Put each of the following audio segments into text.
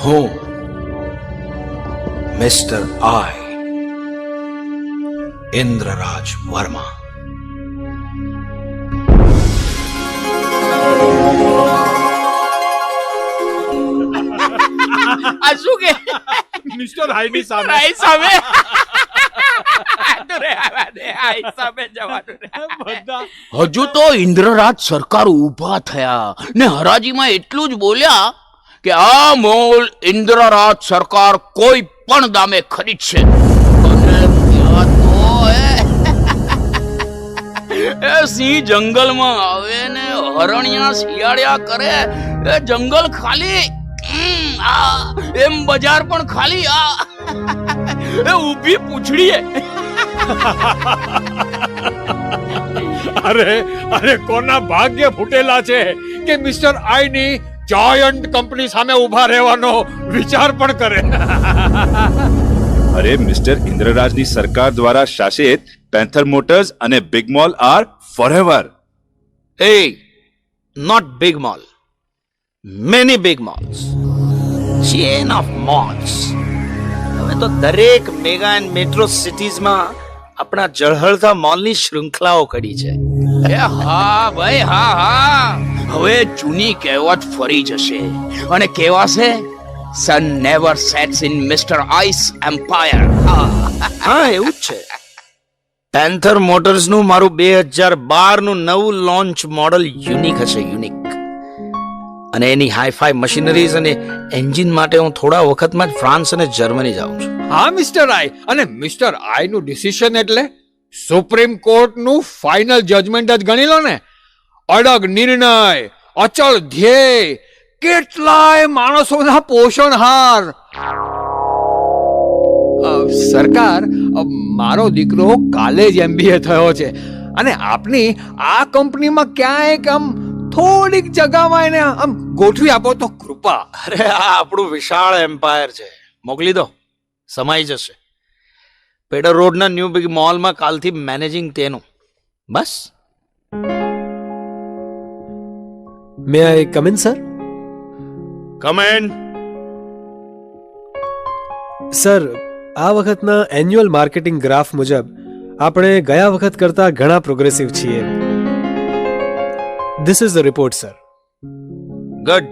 હું મિસ્ટર આઈ ઇન્દ્રરાજ વર્મા આ શું કે મિસ્ટર હાઈની સામે રાઈ સામે અરે આઈ સામે જવાનું રે. બધા હજુ તો ઇન્દ્રરાજ સરકાર ઊભા થયા ને હરાજીમાં એટલું જ બોલ્યા કે આ મોલ ઇન્દ્રરાજ સરકાર કોઈ પણ દામે ખરીદશે. અને ત્યાં તો એ સિંહ જંગલમાં આવે ને હરણિયા શિયાળ્યા કરે એ જંગલ ખાલી એમ બજાર પણ ખાલી એ ઊભી પૂંછડીએ. અરે અરે કોના ભાગ્ય ફૂટેલા છે કે મિસ્ટર આઈની જાયન્ટ કંપની સામે ઊભા રહેવાનો વિચાર પણ કરે. અરે મિસ્ટર ઇન્દ્રરાજની સરકાર દ્વારા શાસિત પેન્થર મોટર્સ અને big mall are forever. Hey, not big mall. Many big malls. Chain of malls. હવે તો દરેક મેગા એન્ડ મેટ્રો સિટીઝમાં આપણા જળહળતા મોલની શૃંખલાઓ કરી છે. હા ભાઈ હા. હવે જૂની કહેવત ફરી જશે અને કહેવાશે sun never sets in mister ice empire. હા એવું જ છે. પેન્થર મોટર્સનું મારું 2012 નું નવું લોન્ચ મોડલ યુનિક હશે, યુનિક. અને એની હાઈફાઈ મશીનરીઝ અને એન્જિન માટે હું થોડા વખતમાં જ ફ્રાન્સ અને જર્મની જાઉં છું. હા મિસ્ટર આઈ, અને મિસ્ટર આઈ નું ડિસિઝન એટલે સુપ્રીમ કોર્ટ નું ફાઇનલ જજમેન્ટ જ ગણી લો ને. અડગ નિર્ણય, અચળ ધ્યેય, કેટલાય માણસોના પોષણહાર. સરકાર, મારો દીકરો કાલે જ MBA થયો છે અને આપની આ કંપનીમાં ક્યાંય આમ થોડીક જગામાં એને આમ ગોઠવી આપો તો કૃપા. અરે આ આપણું વિશાળ એમ્પાયર છે, મોકલી દો, સમાઈ જશે. પેડર રોડના ન્યૂ બિગ મોલમાં કાલથી મેનેજિંગ તેનું, બસ. May I come in sir? Come in. Sir, આ વખતના એન્યુઅલ માર્કેટિંગ ગ્રાફ મુજબ આપણે ગયા વખત કરતા ઘણા પ્રોગ્રેસિવ છીએ. This is the report sir. Good,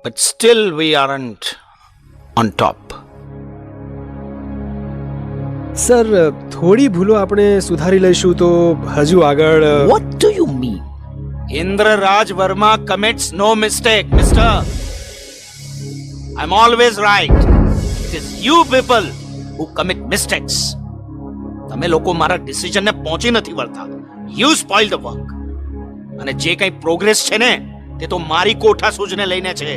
but still V aren't on top. Sir, થોડી ભૂલો આપણે સુધારી લઈશું તો હજુ આગળ. What do you mean? Indraraj Verma commits no mistake, mister. I'm always right. It is you people who commit mistakes. તમે લોકો મારા ડિસિઝન ને પહોંચી નથી વળતા. You spoil the work. અને જે કંઈ પ્રોગ્રેસ છે ને તે તો મારી કોઠા સૂઝને લઈને છે,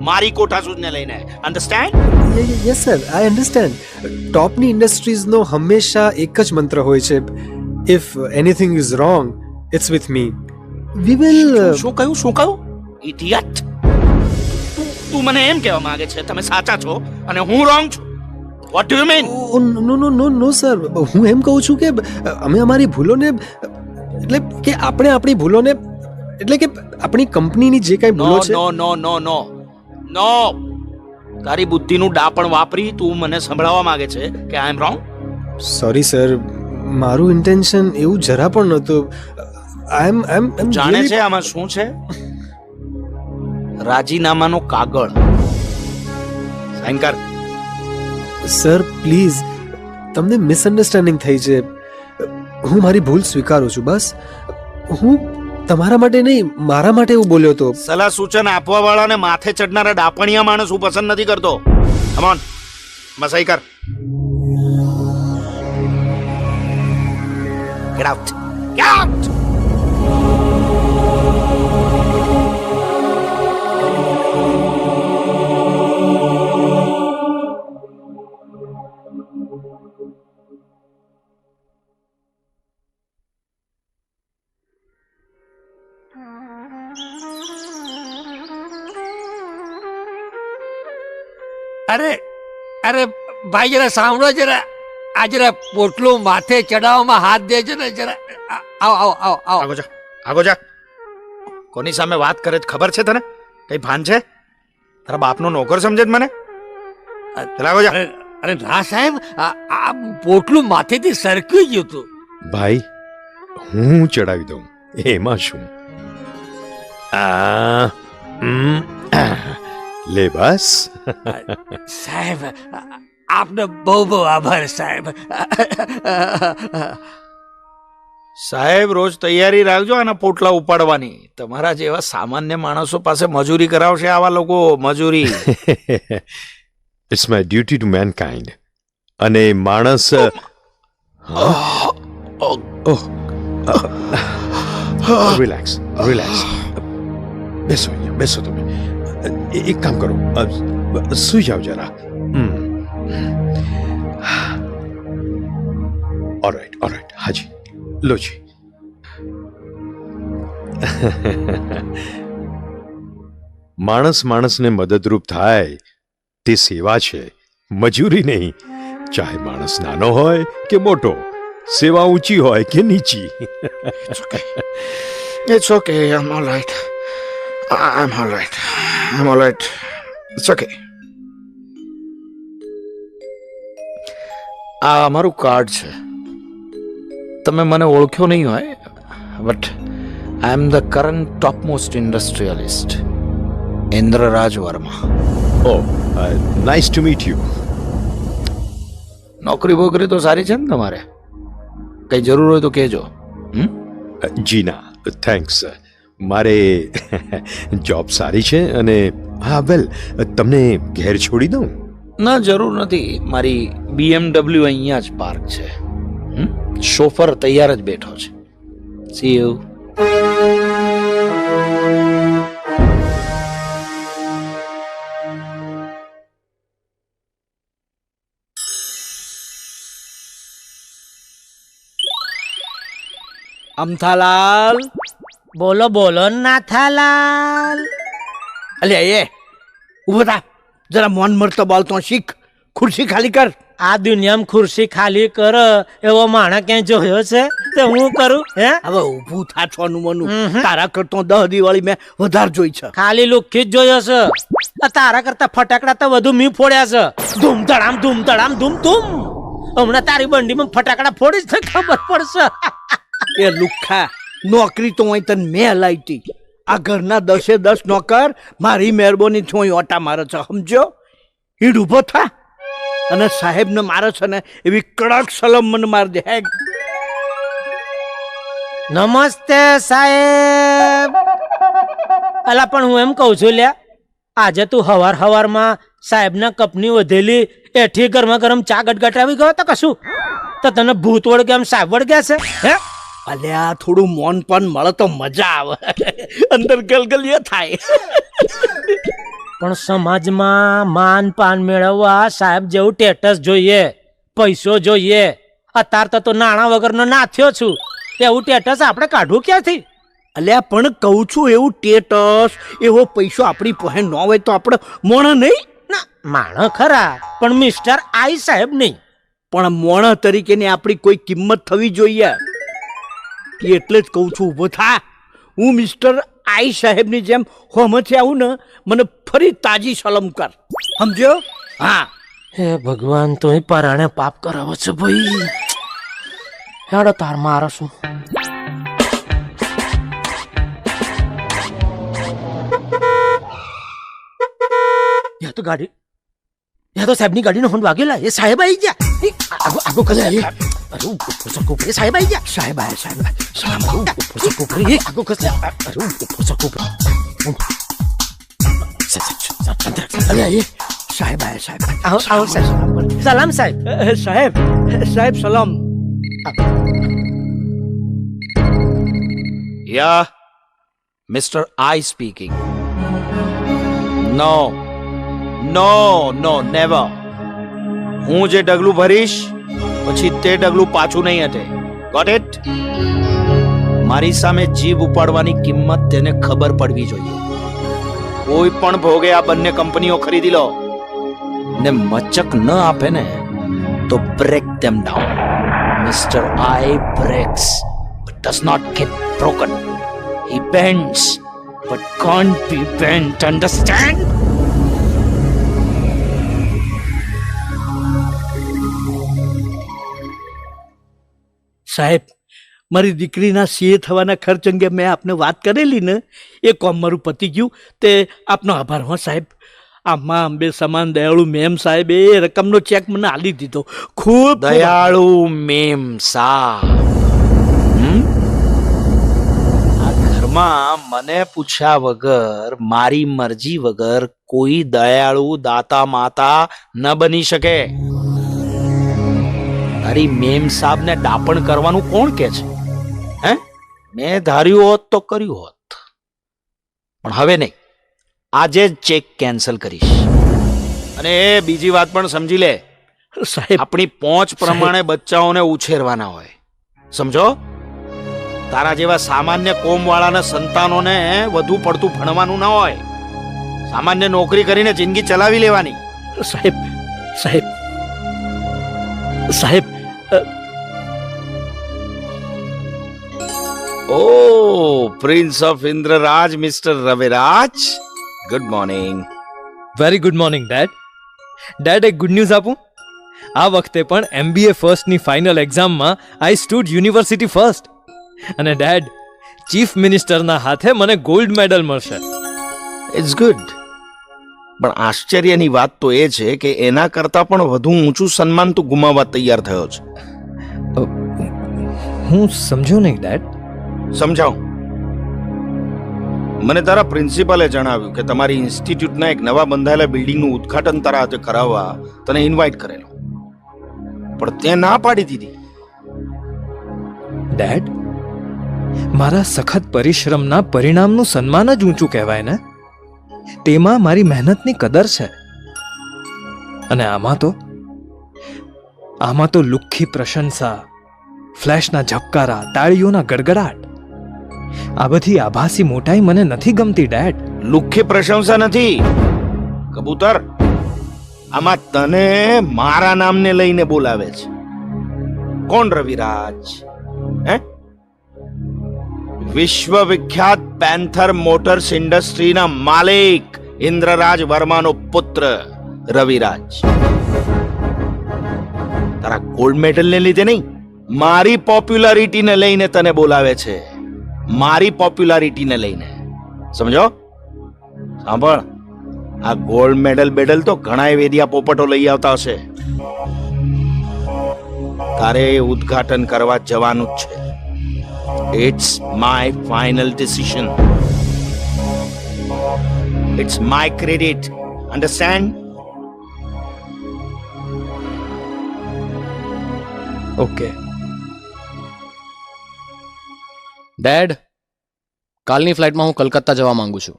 મારી કોઠા સૂઝને લઈને. Understand? Yes sir, I understand. ટોપની ઇન્ડસ્ટ્રીઝનો હંમેશા એક જ મંત્ર હોય છે, if anything is wrong it's with me. We will. શું કહ્યું? ઇડિયટ. તું મને એમ કહેવા માંગે છે તમે સાચા છો અને હું રોંગ છું? What do you mean? No no no no sir, હું એમ કહું છું કે અમે અમારી ભૂલોને, એટલે કે આપણે આપણી ભૂલોને, એટલે કે આપણી કંપનીની જે કાંઈ ભૂલો છે. નો. તારી બુદ્ધિનું ડાપણ વાપરી તું મને સંભળાવવા માંગે છે કે આઈ એમ રોંગ? સોરી સર, મારું ઇન્ટેન્શન એવું જરા પણ નહોતું. આઈ એમ જાણે છે આમાં શું છે? રાજીનામાનો કાગળ. સાઈન કર. સર પ્લીઝ, તમને મિસઅન્ડરસ્ટેન્ડિંગ થઈ છે. હું મારી ભૂલ સ્વીકારું છું. બસ હું તમારા માટે નહીં, મારા માટે એવું બોલ્યો હતો. સલાહ સૂચન આપવા વાળાને માથે ચડનારા ડાપણિયા માણસ હું પસંદ નથી કરતો. કમ ઓન, મસાઈ કર. Get out. Get out. અરે ભાઈ, જરા સાંભળો, જરા આ જરા પોટલું માથે ચડાવવામાં હાથ દેજો ને જરા. આવો. આગો જા. કોની સામે વાત કરે છે ખબર છે તને? કઈ ભાન છે? તારા બાપનો નોકર સમજે છે મને? ચલાવો જા. અરે ના સાહેબ, આ પોટલું માથેથી સરકી ગયું હતું. ભાઈ હું ચડાવી દઉં એમાં શું. લે બસ. સાહેબ, આપનો બહુ બહુ આભાર સાહેબ. સાહેબ રોજ તૈયારી રાખજો આના પોટલા ઉપાડવાની. તમારા જેવા સામાન્ય માણસો પાસે મજૂરી કરાવશે આવા લોકો. મજૂરી. It's my duty to mankind. અને માણસ રિલેક્સ રિલેક્સ. બેસો અહીંયા, બેસો તમે. એક કામ કરો, સુઈ જાઓ જરા. Alright alright. હાજી લો જી. માણસ માણસને મદદરૂપ થાય તે સેવા છે, મજૂરી નહીં. ચાહે માણસ નાનો હોય કે મોટો, સેવા ઊંચી હોય કે નીચી. It's okay. I'm all right. I'm all right. I'm all right. It's okay. આ અમારું કાર્ડ છે. તમે મને ઓળખ્યો નહીં હોય, but I am the current top most industrialist Indraraj Varma. Oh nice to meet you. નોકરી બોકરી તો સારી છે ને તમારે? કઈ જરૂર હોય તો કહેજો. જી ના થેન્ક્સ. મારે જોબ સારી છે અને હા વેલ તમને ઘેર છોડી દઉં? ના જરૂર નથી. મારી BMW અહીંયા જ પાર્ક છે. શોફર તૈયાર જ બેઠો છે. C you. અમથાલાલ, બોલો બોલો નાથાલાલ. અલ્યા એ ઉભો થા, જરા મોન મરતો બોલતો શીખ. ખુરશી ખાલી કર. આ દુનિયામાં ખુરશી ખાલી કર એવો માણસ ક્યાંય જોયો છે તે હું કરું? હે હવે ઊભું થા છોનું મનું. તારા કરતો 10 દિવાળી મેં વધારે જોઈ છે. ખાલી લુખી જ જોયો છે. આ તારા કરતા ફટાકડા તો વધુ મી ફોડ્યા છે. ધૂમ ધડામ ધૂમ ધડામ ધૂમ ધૂમ. હમણાં તારી બંડીમાં ફટાકડા ફોડીશ તો ખબર પડશે. એ લુખ્ખા, નોકરી તો અહીં તને મેં હલાઈતી. આ ઘરના 10 નોકર મારી મહેરબાની થી ઓટા મારે છે, સમજો? ઈડ ઊભો થા. અને સાહેબને મારે છે ને એવી કડક સલામ મને માર દે. હે નમસ્તે સાહેબ. અલા પણ હું એમ કહું છું લ્યા, આજે તું હવાર હવારમાં સાહેબના કપની વધેલી એઠી ગરમા ગરમ ચા ગટગટાવી ગયો તો કશું? તો તને ભૂત વળગે એમ સાહેબ વળગ્યા છે? હે અલ્યા થોડું મોન પણ મળે તો મજા આવે. અંદર ગલગલિયા થાય. પણ સમાજમાં માન પાન મેળવવા સાહેબ જેવું સ્ટેટસ જોઈએ, પૈસો જોઈએ. અત્યારે તો નાણાં વગરનો નાથ્યો છું. એવું સ્ટેટસ આપણે કાઢવું ક્યાંથી? અલ્યા પણ કહું છું, એવું સ્ટેટસ એવો પૈસો આપણી પાસે ન હોય તો આપણે મોણા નહીં. ના માણસ ખરા, પણ મિસ્ટર આઈ સાહેબ નહીં. પણ મોણા તરીકેની આપણી કોઈ કિંમત થવી જોઈએ. એટલે જ કહું છું ઊભો થા. હું મિસ્ટર આઈ સાહેબની જેમ હોમથી આવું ને, મને ફરી તાજી સલામ કર, સમજ્યો? હા. હે ભગવાન, તો પરાણે પાપ કરાવો છે ભાઈ. હેડો તાર મારો શું. યા તો ગાડી, યા તો સાહેબની ગાડીનો હોર્ન વાગેલા. એ સાહેબ આવી ગયા. આગો કલે સાહેબ આવી ગયા. સાહેબ આયા, સાહેબ આગો કલે. સાહેબ આયા, સાહેબ. આવો સાહેબ. સલામ સાહેબ. સાહેબ સાહેબ સલામ. યા મિસ્ટર આઈ સ્પીકિંગ. નો નો નો નેવર. હું જે ડગલું ભરીશ પછી તે ડગલું પાછું નહીં હટે. Got it? મારી સામે જીભ ઉપાડવાની કિંમત તેને ખબર પડવી જોઈએ. કોઈ પણ ભોગે આ બંને કંપનીઓ ખરીદી લો ને મચક ન આપે ને તો break them down. Mister I breaks but does not get broken. He bends but can't be bent. Understand? સાહેબ, મારી દીકરીના સીએ થવાના ખર્ચ અંગે મેં આપને વાત કરેલી ને, એ કોમ મારું પતી ગયું. તે આપનો આભાર હો સાહેબ. આ માં અંબે સમાન દયાળુ મેમ સાહેબ એ રકમનો ચેક મને આલી દીધો. ખૂબ દયાળુ મેમ સાબ, આ ઘરમાં મને પૂછ્યા વગર, મારી મરજી વગર કોઈ દયાળુ દાતા માતા ન બની શકે. તારી મેમ સાબને ડાપણ કરવાનું કોણ કે છે? હે, મેં ધાર્યું હોત તો કર્યું હોત, પણ હવે નહીં. આજે જ ચેક કેન્સલ કરીશ. અને એ બીજી વાત પણ સમજી લે, સાહેબ. આપણી પહોંચ પ્રમાણે બચ્ચાઓને ઉછેરવાના હોય, સમજો? તારા જેવા સામાન્ય કોમવાળાના સંતાનોને વધુ પડતું ભણવાનું ના હોય. સામાન્ય નોકરી કરીને જિંદગી ચલાવી લેવાની. સાહેબ, સાહેબ, સાહેબ, oh prince of Indraraj mister Raviraj, good morning. Very good morning dad. Dad, એક ગુડ ન્યૂઝ આપું. આ વખતે પણ MBA ફર્સ્ટની ફાઇનલ એક્ઝામમાં આઈ સ્ટુડ યુનિવર્સિટી ફર્સ્ટ. અને ડેડ, ચીફ મિનિસ્ટરના હાથે મને ગોલ્ડ મેડલ મળશે. It's good. પણ આશ્ચર્યની વાત તો એ છે કે એના કરતા પણ વધુ ઊંચું સન્માન તું ગુમાવવા તૈયાર થયો છે. હું સમજો નહીં ડેડ. સમજાવ. મને તારા પ્રિન્સિપાલે જણાવ્યું કે તમારી ઇન્સ્ટિટ્યૂટના એક નવા બંધાયેલા બિલ્ડિંગનું ઉદ્ઘાટન તારા હાથે કરાવવા તને ઇન્વાઇટ કરેલો, પણ તે ના પાડી દીધી. ડેડ, મારા સખત પરિશ્રમના પરિણામનું સન્માન જ ઊંચું કહેવાય ને. તેમાં મારી મહેનતની કદર છે. અને આમાં તો લુખ્ખી પ્રશંસા, ફ્લેશના ઝબકારા, તાળીઓના ગડગડાટ, આ બધી આભાસી મોટાઈ મને નથી ગમતી ડેડ. લુખ્ખી પ્રશંસા નથી કબૂતર, આમાં તને મારા નામને લઈને બોલાવે છે. કોણ રવિરાજ? હે, વિશ્વવિખ્યાત પેન્થર મોટર્સ ઇન્ડસ્ટ્રીના માલિક ઇન્દ્રરાજ વર્માનો પુત્ર રવિરાજ. તારા ગોલ્ડ મેડલને લીધે નહીં, મારી પોપ્યુલારિટીને લઈને તને બોલાવે છે. મારી પોપ્યુલારિટીને લઈને, સમજો? સાંભળ, આ ગોલ્ડ મેડલ તો ઘણા વેદિયા પોપટો લઈ આવતા હશે. તારે ઉદ્ઘાટન કરવા જવાનું જ છે. It's my final decision. It's my credit. Understand? Okay dad, કાલની ફ્લાઇટમાં હું કલકત્તા જવા માંગુ છું.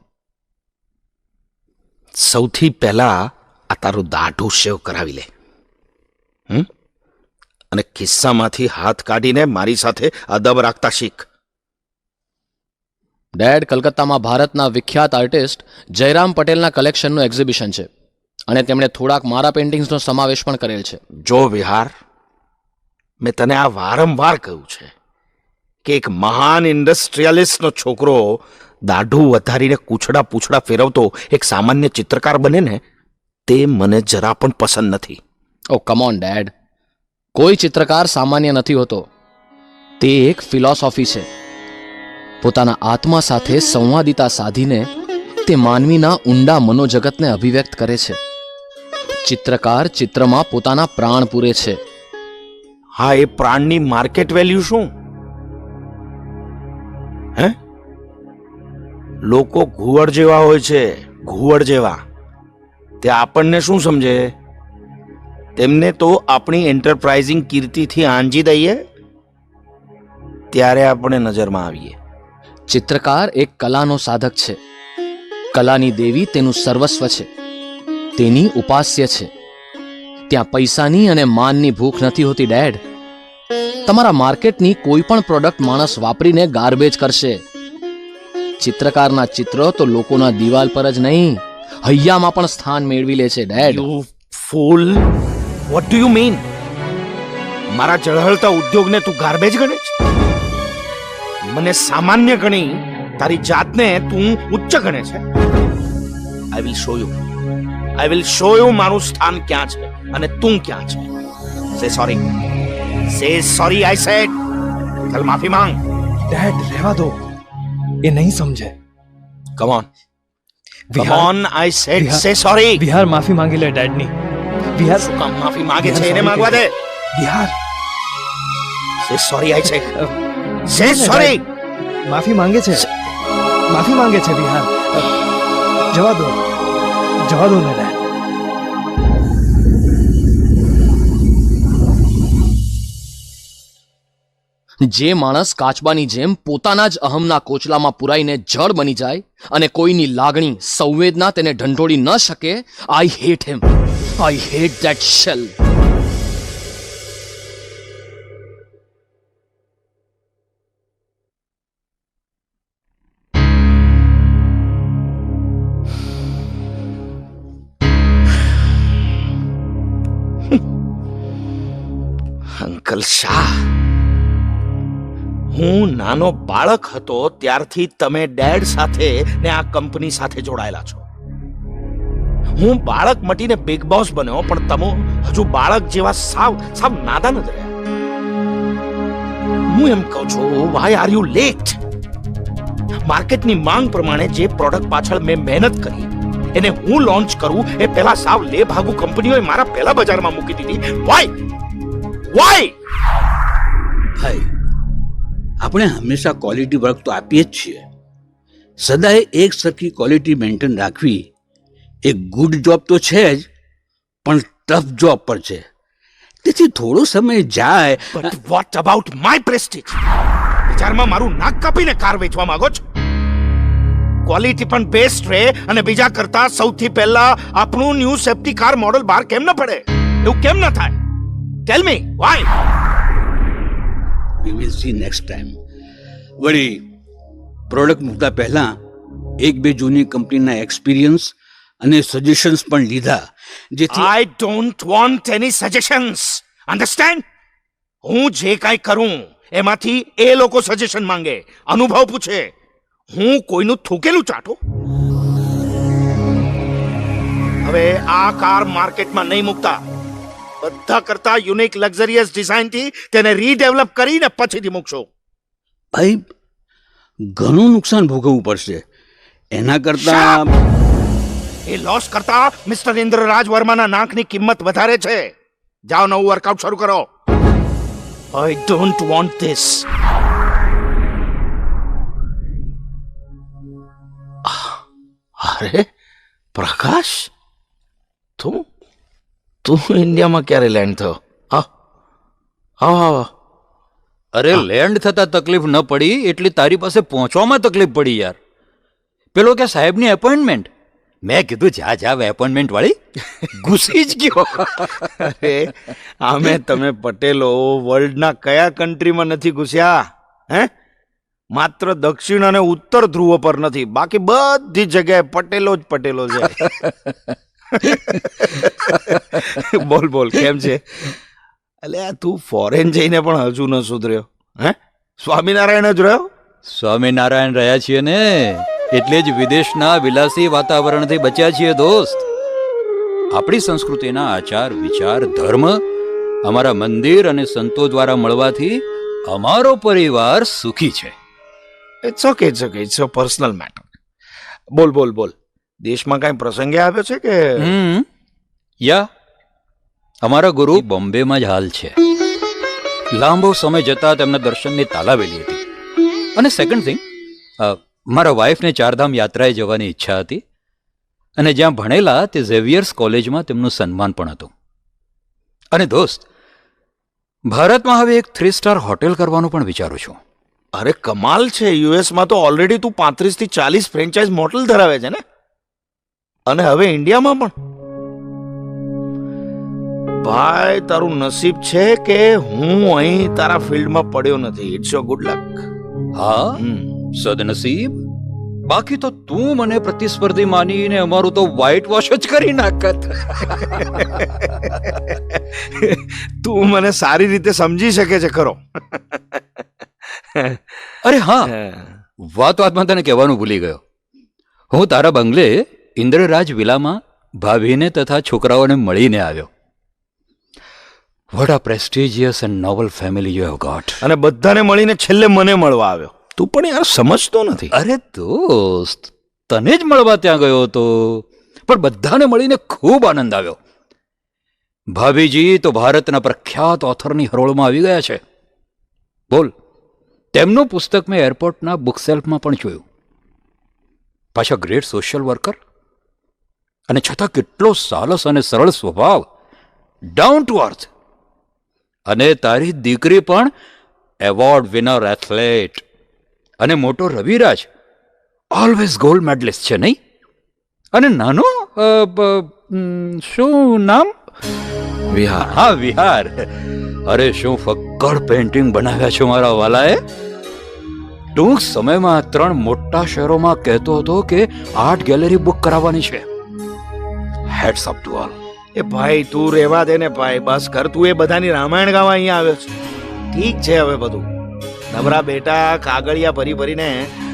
સૌથી પહેલા આ તારું દાઢું શેવ કરાવી લે, અને ખિસ્સામાંથી હાથ કાઢીને મારી સાથે અદબ રાખતા શીખ. ડેડ, કલકત્તામાં ભારતના વિખ્યાત આર્ટિસ્ટ જયરામ પટેલના કલેક્શનનું એક્ઝિબિશન છે, અને તેમણે થોડાક મારા પેઇન્ટિંગ્સનો સમાવેશ પણ કરેલ છે. જો વિહાર, મેં તને આ વારંવાર કહ્યું છે કે એક મહાન ઇન્ડસ્ટ્રીયલિસ્ટનો છોકરો દાઢું વધારીને પૂછડા ફેરવતો એક સામાન્ય ચિત્રકાર બને ને, તે મને જરા પણ પસંદ નથી. ઓ કમ ઓન ડેડ, કોઈ ચિત્રકાર સામાન્ય નથી હોતો. તે એક ફિલોસોફી છે. પોતાના આત્મા સાથે સંવાદિતા સાધીને તે માનવીના ઊંડા મનોજગતને અભિવ્યક્ત કરે છે. ચિત્રકાર ચિત્રમાં પોતાના પ્રાણ પૂરે છે. હા, એ પ્રાણની માર્કેટ વેલ્યુ શું? હે, લોકો ઘુવડ જેવા હોય છે, ઘુવડ જેવા. તે આપણને શું સમજે? તેમને તો આપણી એન્ટરપ્રાઇઝિંગ કીર્તિથી આંજી દઈએ ત્યારે આપણે નજરમાં આવીએ. ચિત્રકાર એક કલાનો સાધક છે. કલાની દેવી તેનું સર્વસ્વ છે, તેની ઉપાસ્ય છે. ત્યાં પૈસાની અને માનની ભૂખ નથી હોતી ડેડ. તમારા માર્કેટની કોઈ પણ પ્રોડક્ટ માણસ વાપરીને ગાર્બેજ કરશે. ચિત્રકારના ચિત્રો તો લોકોના દિવાલ પર જ નહીં, હૈયામાં પણ સ્થાન મેળવી લે છે dad. You fool, what do you mean? મારા ઝળહળતા ઉદ્યોગને તું ગાર્બેજ ગણે છે? મને સામાન્ય ગણી તારી જાતને તું ઉચ્ચ ગણે છે. આઈ વિલ શો યુ મારું સ્થાન ક્યાં છે અને તું ક્યાં છે. સે સોરી, આઈ સેડ. चल माफी मांग. ડેડ રહેવા દો, એ નહીં સમજે. Come on. Come on, I said say sorry. વિહાર માફી માંગી લે ડેડની. વિહાર શું કામ માફી માંગે છે? એને માંગવા દે. વિહાર Say sorry, I said. Say sorry. માફી માંગે છે, માફી માંગે છે વિહાર. જવા દો ને ડેડ. જે માણસ કાચબાની જેમ પોતાના જ અહમના કોચલામાં પુરાઈને જળ બની જાય અને કોઈની લાગણી સંવેદના તેને ઢંઢોળી ન શકે, I hate him. I hate that shell. Uncle Shah, હું નાનો બાળક હતો ત્યારથી તમે ડેડ સાથે ને આ કંપની સાથે જોડાયેલા છો. હું બાળક મટીને બિગ બોસ બન્યો, પણ તમે હજુ બાળક જેવા સાવ નાદાન જ રહ્યા. હું એમ કહું છું, વાય આર યુ લેટ? માર્કેટની માંગ પ્રમાણે જે પ્રોડક્ટ પાછળ મેં મહેનત કરી એને હું લોન્ચ કરું એ પહેલા સાવ લે ભાગુ કંપનીઓએ મારા પહેલા બજારમાં મૂકી દીધી. વાય? ભાઈ, આપણે હંમેશા ક્વોલિટી વર્ક તો આપીએ જ છીએ. સદાય એક સરખી ક્વોલિટી મેન્ટેન રાખવી એક ગુડ જોબ તો છે જ, પણ ટફ જોબ પર છે. તેથી થોડો સમય જાય. But what about my Prestige? બજારમાં મારું નાક કાપીને કાર વેચવા માંગો છો? ક્વોલિટી પણ બેસ્ટ રહે અને બીજા કરતા સૌથી પહેલા આપણું ન્યૂ સેફ્ટી કાર મોડલ બહાર કેમ ન પડે? એવું કેમ ન થાય? Tell me why? We will see next time. વળી પ્રોડક્ટ મૂકતા પહેલા એક બે જૂની કંપનીના એક્સપિરિયન્સ અને સજેશન્સ પણ લીધા, જેથી I don't want any suggestions. Understand? હું જે કાંઈ કરું એમાંથી એ લોકો સજેશન માંગે, અનુભવ પૂછે. હું કોઈનું થૂકેલું ચાટું? હવે આ કાર માર્કેટમાં નહીં મૂકતા. બધા કરતા યુનિક લક્ઝરિયસ ડિઝાઇનથી તેને રીડેવલપ કરીને પછીથી મૂકશો. ભાઈ, ઘણું નુકસાન ભોગવવું પડશે. એના કરતા એ લોસ કરતા મિસ્ટર ઇન્દ્રરાજ વર્માના નાકની કિંમત વધારે છે. જાઓ, નવું વર્કઆઉટ શરૂ કરો. I don't want this. અરે પ્રકાશ, તું ઇન્ડિયામાં ક્યારે લેન્ડ થયો? હા. અરે લેન્ડ થતા તકલીફ ન પડી એટલી તારી પાસે પહોંચવામાં તકલીફ પડી યાર. પેલો કે સાહેબની એપોઇન્ટમેન્ટ. મેં કીધું જા એપોઇન્ટમેન્ટ વાળી. ઘૂસી જ ગયો. અરે આમે તમે પટેલો વર્લ્ડના કયા કન્ટ્રીમાં નથી ઘૂસ્યા? હે? માત્ર દક્ષિણ અને ઉત્તર ધ્રુવ પર નથી, બાકી બધી જગ્યાએ પટેલો જ પટેલો છે. બોલ કેમ છે? અલ્યા તું ફોરેન જઈને પણ હજુ ન સુધર્યો. હે? સ્વામિનારાયણ જ રહ્યો? સ્વામિનારાયણ રહ્યા છીએ ને, એટલે જ વિદેશના વિલાસી વાતાવરણથી બચ્યા છીએ દોસ્ત. આપણી સંસ્કૃતિના આચાર વિચાર ધર્મ અમારા મંદિર અને સંતો દ્વારા મળવાથી અમારો પરિવાર સુખી છે. It's okay. It's a personal matter. બોલ. દેશમાં કઈ પ્રસંગે આવ્યો છે કે? યા અમારા ગુરુ બોમ્બેમાં જ હાલ છે. લાંબો સમય જતા તેમના દર્શનની તાલાવેલી હતી. અને સેકન્ડ થિંગ, મારા વાઈફને ચારધામ યાત્રાએ જવાની ઈચ્છા હતી અને જ્યાં ભણેલા તે ઝેવિયર્સ કોલેજમાં તેમનું સન્માન પણ હતું. અને દોસ્ત, ભારતમાં હવે એક 3 સ્ટાર હોટેલ કરવાનું પણ વિચારું છું. અરે કમાલ છે. યુએસમાં તો ઓલરેડી તું 35 થી 40 ફ્રેન્ચાઇઝ મોડલ ધરાવે છે ને, અને હવે ઇન્ડિયામાં પણ. ભાઈ, તારું નસીબ છે કે હું અહીં તારા ફિલ્ડમાં પડ્યો નથી. It's your good luck. હા, સદનસીબ. બાકી તો તું મને પ્રતિસ્પર્ધી માનીને અમારું તો વ્હાઇટ વોશ જ કરી નાખત. તું મને સારી રીતે સમજી શકે છે ખરો. અરે હા, વાતમાં તને કહેવાનું ભૂલી ગયો. હું તારા બંગલે ઇન્દ્રરાજ વિલામાં ભાભીને તથા છોકરાઓને મળીને આવ્યો. What a prestigious and noble family you have got. અને બધાને મળીને છેલ્લે મને મળવા આવ્યો. તું પણ યાર સમજતો નથી. અરે દોસ્ત, તને જ મળવા ત્યાં ગયો હતો, પણ બધાને મળીને ખૂબ આનંદ આવ્યો. ભાભીજી તો ભારતના પ્રખ્યાત ઓથરની હરોળમાં આવી ગયા છે. બોલ, તેમનું પુસ્તક મેં એરપોર્ટના બુકશેલ્ફમાં પણ જોયું. પાછા ગ્રેટ સોશિયલ વર્કર, અને છતાં કેટલો સાલસ અને સરળ સ્વભાવ, ડાઉન ટુ અર્થ. અને તારી દીકરી પણ એવોર્ડ વિનર એથ્લેટ, અને મોટો રવિરાજ ઓલવેઝ ગોલ્ડ મેડલિસ્ટ છે નહીં? અને નાનો શું નામ? વિહાર. હા, વિહાર. અરે શું ફક્કડ પેઇન્ટિંગ બનાવ્યા છે મારા વાલાએ. ટૂંક સમયમાં 3 મોટા શહેરોમાં કહેતો હતો કે આર્ટ ગેલેરી બુક કરાવવાની છે. Heads up to all. એ ભાઈ તું રહેવા દે ને ભાઈ, બસ કર. તું એ બધાની રામાયણ ગાવા અહીંયા આવ્યો છે. ઠીક છે હવે બધું. નવરા બેટા કાગળિયા ભરી ભરીને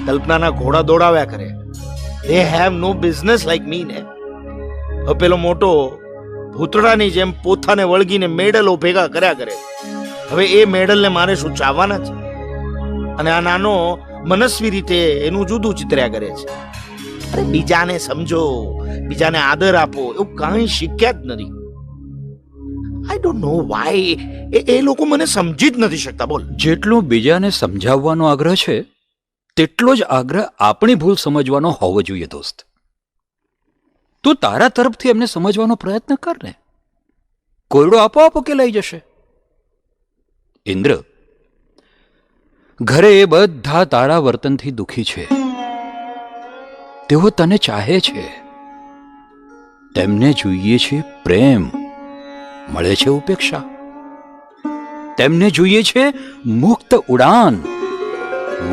કલ્પનાના ઘોડા દોડાવ્યા કરે. They have no business like me ને. હવે પેલો મોટો ભૂતડાની જેમ પોતાને વળગીને મેડલો ભેગા કર્યા કરે. હવે એ મેડલને મારે શું ચાવવાના છે? અને આ નાનો મનસ્વી રીતે એનું જુદું ચિતર્યા કરે છે. અરે બીજાને સમજો, બીજાને આદર આપો, એવું કાંઈ શીખ્યા જ નથી. આઈ ડોન્ટ નો વાય એ લોકો મને સમજી જ નથી શકતા. બોલ. જેટલું બીજાને સમજાવવાનો આગ્રહ છે, તેટલો જ આગ્રહ આપણી ભૂલ સમજવાનો હોવો જોઈએ દોસ્ત. તું તારા તરફથી એમને સમજવાનો પ્રયત્ન કર ને. કોયડો આપોઆપ ઉકેલાઈ જશે. ઇન્દ્ર, ઘરે એ બધા તારા વર્તનથી દુખી છે. તેઓ તને ચાહે છે. તેમને જોઈએ છે પ્રેમ, મળે છે ઉપેક્ષા. તેમને જોઈએ છે મુક્ત ઉડાન,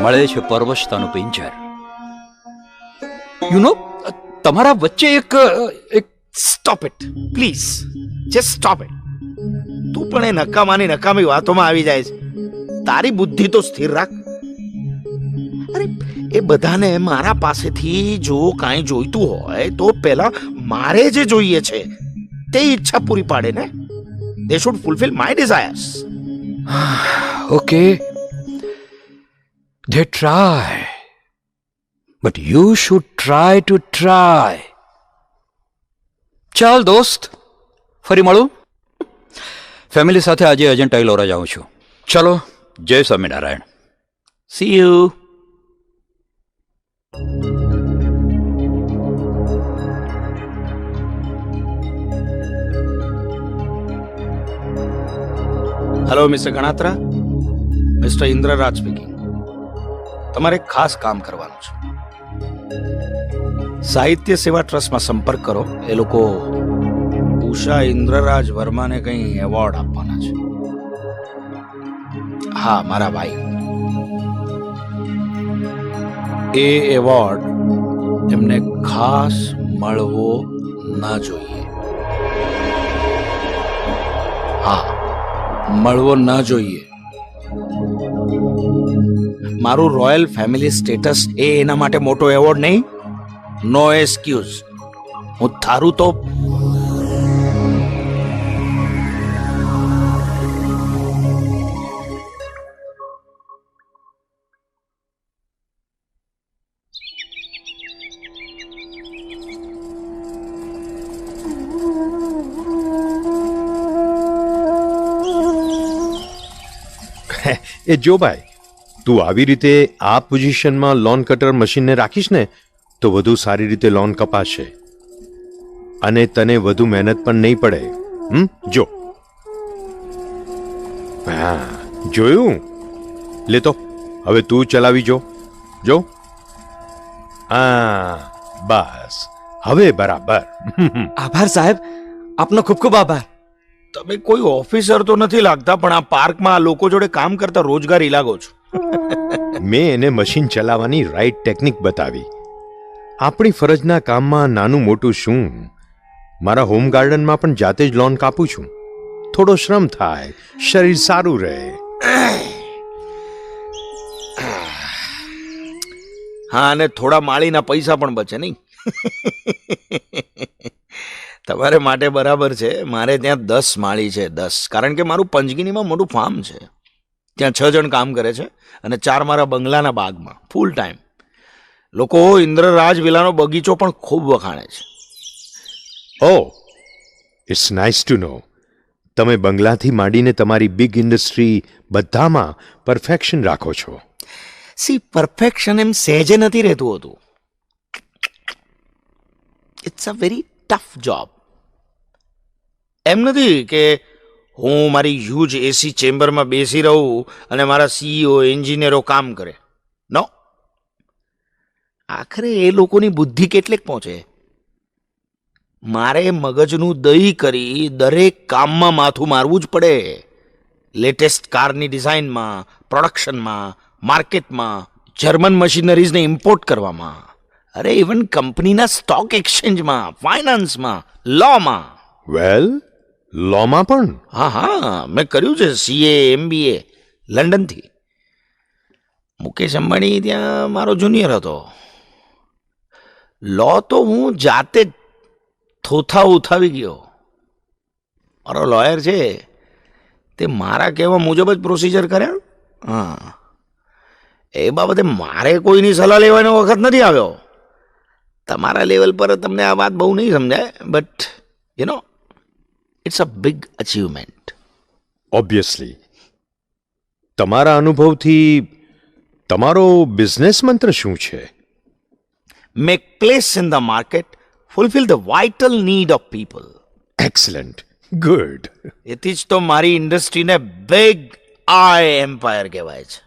મળે છે પરવશતાનું પિંજર. યુ નો, તમારા વચ્ચે એક stop it please, just stop it. તું પણ એ નકામાની નકામી વાતોમાં આવી જાય છે. તારી બુદ્ધિ તો સ્થિર રાખ. અરે એ બધાને મારા પાસેથી જો કાંઈ જોઈતું હોય તો પહેલા મારે જે જોઈએ છે તે ઈચ્છા પૂરી પાડે ને. They should fulfil my desires. Okay, they try, but you should try to try. ચાલ દોસ્ત, ફરી મળું. ફેમિલી સાથે આજે અજંટા ઇલોરા જાઉં છું. ચલો, Jai Swaminarayan. See you. Hello mister Ganatra, mister Indraraj speaking. તમારે એક ખાસ કામ કરવાનું છે. સાહિત્ય સેવા ટ્રસ્ટમાં સંપર્ક કરો. એ લોકો ઉષા ઇન્દ્રરાજ વર્માને કંઈ એવોર્ડ આપવાના છે. હા, મારા ભાઈ. એ એવોર્ડ એમને ખાસ મળવો ના જોઈએ. હા, મળવો ના જોઈએ. મારું રોયલ ફેમિલી સ્ટેટસ એ એના માટે મોટો એવોર્ડ નહીં. નો એક્સક્યુઝ. હું થારું તો એ જો ભાઈ, તું આવી રીતે આ પોઝિશનમાં લોન કટર મશીનને રાખીશ ને તો વધુ સારી રીતે લોન કપાશે અને તને વધુ મહેનત પણ નહીં પડે. જો, હા, જોયું? લે તો હવે તું ચલાવી જો. જો, હા, બસ હવે બરાબર. આભાર સાહેબ, આપનો ખૂબ ખૂબ આભાર. તમે કોઈ ઓફિસર તો નથી લાગતા, પણ આ પાર્કમાં આ લોકો જોડે કામ કરતા રોજગારી લાગો છો. મેં એને મશીન ચલાવવાની રાઈટ ટેકનિક બતાવી. આપણી ફરજના કામમાં નાનું મોટું શું, મારા હોમ ગાર્ડનમાં પણ જાતે જ લોન કાપું છું. થોડો શ્રમ થાય, શરીર સારું રહે. હા, અને થોડા માળીના પૈસા પણ બચે નહીં. તમારે માટે બરાબર છે. મારે ત્યાં 10 માળી છે, 10. કારણ કે મારું પંચગીનીમાં મોટું ફાર્મ છે. ત્યાં 6 જણ કામ કરે છે અને 4 મારા બંગલાના બાગમાં ફૂલ ટાઈમ. લોકો ઇન્દ્રરાજ વિલાનો બગીચો પણ ખૂબ વખાણે છે. ઓ ઇટ્સ નાઇસ ટુ નો. તમે બંગલાથી માંડીને તમારી બિગ ઇન્ડસ્ટ્રી બધામાં પરફેક્શન રાખો છો. સી, પરફેક્શન એમ સહેજે નથી રહેતું હોતું. It's a very tough job. એમ નથી કે હું મારી હ્યુજ એસી ચેમ્બરમાં બેસી રહું અને મારા સીઈઓ એન્જિનિયરો કામ કરે. નો, આખરે એ લોકોની બુદ્ધિ કેટલેક પહોંચે. મારે મગજનું દહીં કરી દરેક કામમાં માથું મારવું જ પડે. લેટેસ્ટ કારની ડિઝાઇનમાં, પ્રોડક્શનમાં, માર્કેટમાં, જર્મન મશીનરીઝને ઇમ્પોર્ટ કરવામાં, અરે ઇવન કંપનીના સ્ટોક એક્સચેન્જમાં, ફાઇનાન્સમાં, લોમાં. વેલ, લોમાં પણ? હા, મેં કર્યું છે CA MBA લંડનથી. મુકેશ અંબાણી ત્યાં મારો જુનિયર હતો. લો તો હું જાતે જ થોથા ઉથાવી ગયો. મારો લોયર છે તે મારા કહેવા મુજબ જ પ્રોસિજર કર્યા. હા, એ બાબતે મારે કોઈની સલાહ લેવાનો વખત નથી આવ્યો. તમારા લેવલ પર તમને આ વાત બહુ નહીં સમજાય, but you know it's a big achievement. Obviously. તમારા અનુભવથી તમારો બિઝનેસ મંત્ર શું છે? Make place in the market, fulfil the vital need of people. Excellent, good. એથી જ તો મારી ઇન્ડસ્ટ્રીને બિગ આઈ એમ્પાયર કહેવાય છે.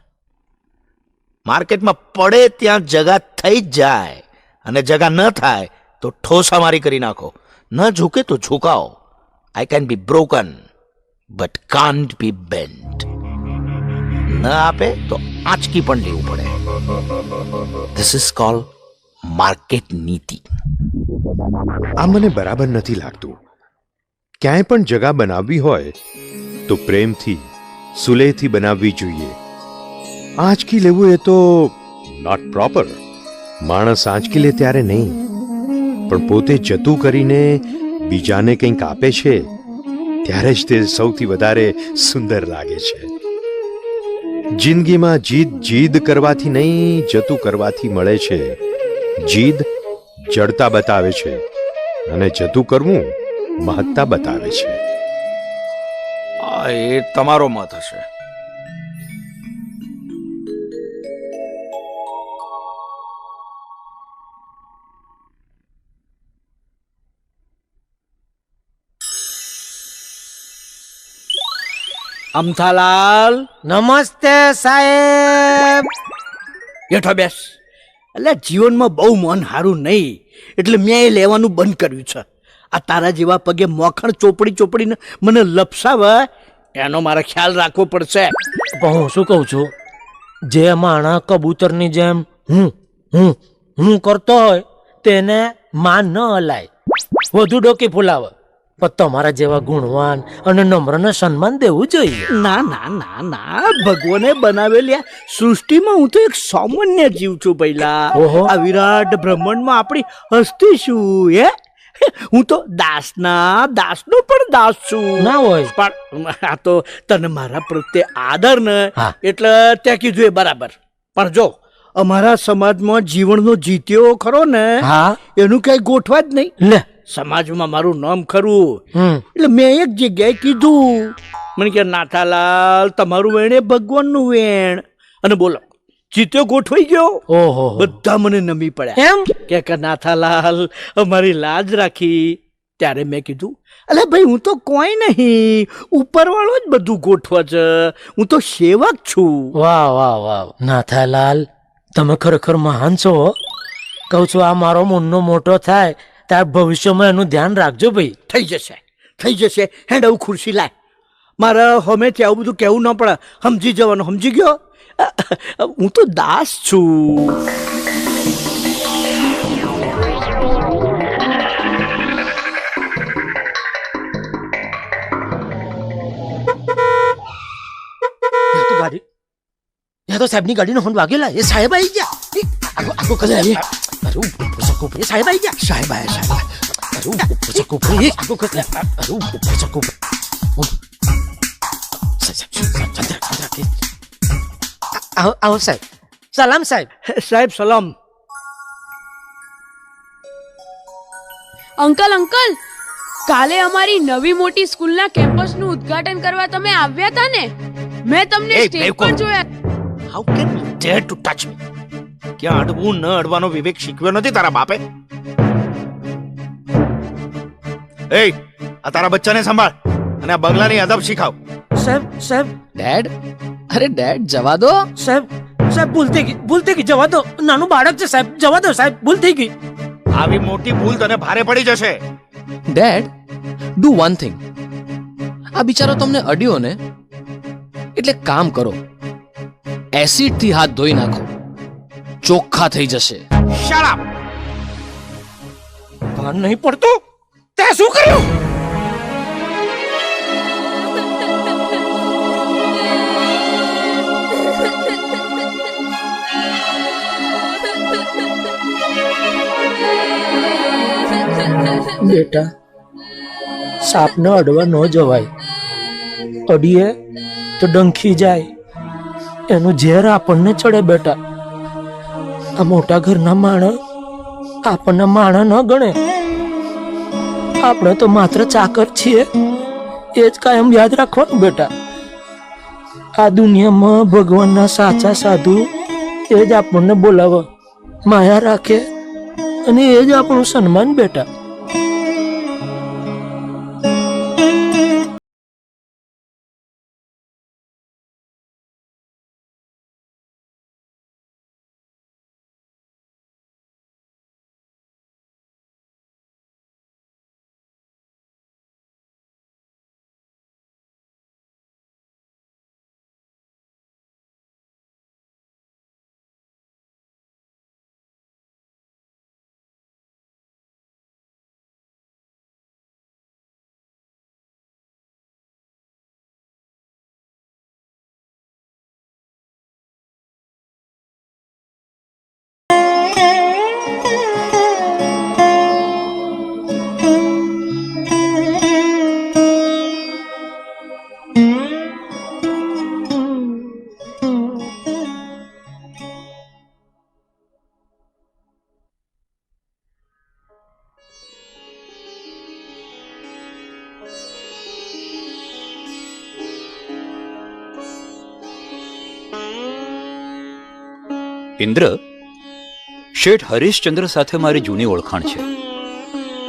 માર્કેટમાં પડે ત્યાં જગા થઈ જ જાય, અને જગા ન થાય તો ઠોસા મારી કરી નાખો. ન ઝૂકે તો ઝુકાઓ. I can be broken but can't be bent. ન આપે તો આંચકી પણ લેવું પડે. ધીસ ઇઝ કોલ માર્કેટ નીતિ. આ મને બરાબર નથી લાગતું. ક્યાંય પણ જગા બનાવવી હોય તો પ્રેમથી, સુલેહથી બનાવવી જોઈએ. આંચકી લેવું એ તો નોટ પ્રોપર. માણસ આંચકી લે ત્યારે નહીં, પણ પોતે જતું કરીને બીજાને કંઈક આપે છે ત્યારે જ તે સૌથી વધારે સુંદર લાગે છે. જિંદગીમાં જીદ કરવાથી નહીં, જતું કરવાથી મળે છે. જીદ જડતા બતાવે છે અને જતું કરવું મહત્તા બતાવે છે. એ તમારો મત હશે. અમથાલાલ, નમસ્તે સાહેબ. હેઠો બેસ. એટલે જીવનમાં બહુ મન સારું નહીં, એટલે મેં એ લેવાનું બંધ કર્યું છે. આ તારા જેવા પગે મોખણ ચોપડીને મને લપસાવે એનો મારે ખ્યાલ રાખવો પડશે. પણ હું શું કહું છું, જે માણા કબૂતરની જેમ હું કરતો હોય તેને માન ન હલાય, વધુ ડોકી ફૂલાવે. પણ તમારા જેવા ગુણવાન અને નમ્રને સન્માન દેવું જોઈએ. ના ના ના ના, ભગવાને બનાવેલી આ સૃષ્ટિમાં હું તો એક સામાન્ય જીવ છું. પહેલા આ વિરાટ બ્રહ્માંડમાં આપણી હસ્તી શું? હું તો દાસનો પણ દાસ છું. ના હોય પણ આ તો તને મારા પ્રત્યે આદર ને એટલે ત્યાં કીધું એ બરાબર. પણ જો અમારા સમાજમાં જીવનનો જીત્યો ખરો ને, એનું કઈ ગોઠવા જ નહીં. લે, સમાજમાં મારું નામ ખરું એટલે મેં એક જગ્યાએ કીધું, મને કે નાથાલાલ તમારું વેણ એ ભગવાનનું વેણ. અને બોલો જીત્યો ગોઠવાઈ ગયો. ઓહો, બધા મને નમી પડ્યા એમ કે નાથાલાલ અમારી લાજ રાખી. ત્યારે મેં કીધું, અલે ભાઈ હું તો કોઈ નહીં, ઉપરવાળો જ બધું ગોઠવે છે, હું તો સેવક છું. વાહ વાહ વાહ નાથાલાલ, તમે ખરેખર મહાન છો. કહું છું, આ મારો મુન્નો મોટો થાય તાર ભવિષ્યમાં એનું ધ્યાન રાખજો ભાઈ. થઈ જશે. હેડ આવું ખુરશી લાય. મારે હમેથી આવું બધું કહેવું ન પડે, સમજી જવાનું. સમજી ગયો? હું તો દાસ છું. તો સાહેબની ગાડીનો ફોન વાગેલા. એ સાહેબ આવી ગયા. આગો કરે. સાહેબ આવી ગયા. સાહેબ આયા. આવો સાહેબ. સલામ સાહેબ. સાહેબ સલામ. અંકલ અંકલ, કાલે અમારી નવી મોટી સ્કૂલના કેમ્પસનું ઉદ્ઘાટન કરવા તમે આવ્યા હતા ને? મેં તમને સ્ટેજ પર જોયા. How can you dare to touch me? ક્યાં અડવું ન અડવાનો વિવેક શીખવ્યો નથી તારા બાપે? એ આ તારા બચ્ચાને સંભાળ અને આ બંગલાની અદબ શીખાવ. સાહેબ ડેડ, અરે ડેડ જવા દો. સાહેબ ભૂલ થઈ ગઈ જવા દો. નાનું બાળક છે સાહેબ, જવા દો સાહેબ, ભૂલ થઈ ગઈ. આવી મોટી ભૂલ તને ભારે પડી જશે. Dad, do one thing. આ બિચારો તમને અડ્યો ને, એટલે કામ કરો, એસિડ થી હાથ ધોઈ નાખો, ચોખ્ખા થઈ જશે. Shut up. ભાન નહીં પડતું. તે શું કર્યું? બેટા, સાપને અડવા ન જવાય. અડીએ તો ડંખી જાય, એનું ઝેર આપણને ચડે. બેટા, આ મોટા ઘરના માણસ આપણને માણસ ન ગણે. આપણે તો માત્ર ચાકર છીએ, એ જ કાયમ યાદ રાખવાનું. બેટા, આ દુનિયામાં ભગવાનના સાચા સાધુ એ જ આપણને બોલાવે, માયા રાખે, અને એ જ આપણું સન્માન. બેટા, ઇન્દ્ર, શેઠ હરીશચંદ્ર સાથે મારી જૂની ઓળખાણ છે.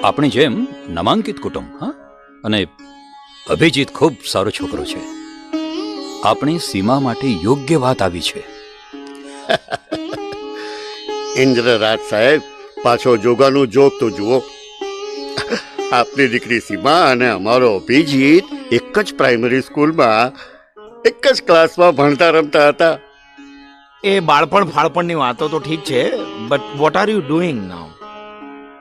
આપણી જેમ નામાંકિત કુટુંબ. હા, અને અભિજીત ખૂબ સારો છોકરો છે. આપણી સીમા માટે યોગ્ય વાત આવી છે. ઇન્દ્રરાજ સાહેબ, પાછો જોગાનું જોગ તો જુઓ. આપની દીકરી સીમા અને અમારો અભિજીત એક જ પ્રાઇમરી સ્કૂલમાં એક જ ક્લાસમાં ભણતા રમતા હતા. એ બાળપણ ફાળપણની વાતો તો ઠીક છે, but what are you doing now?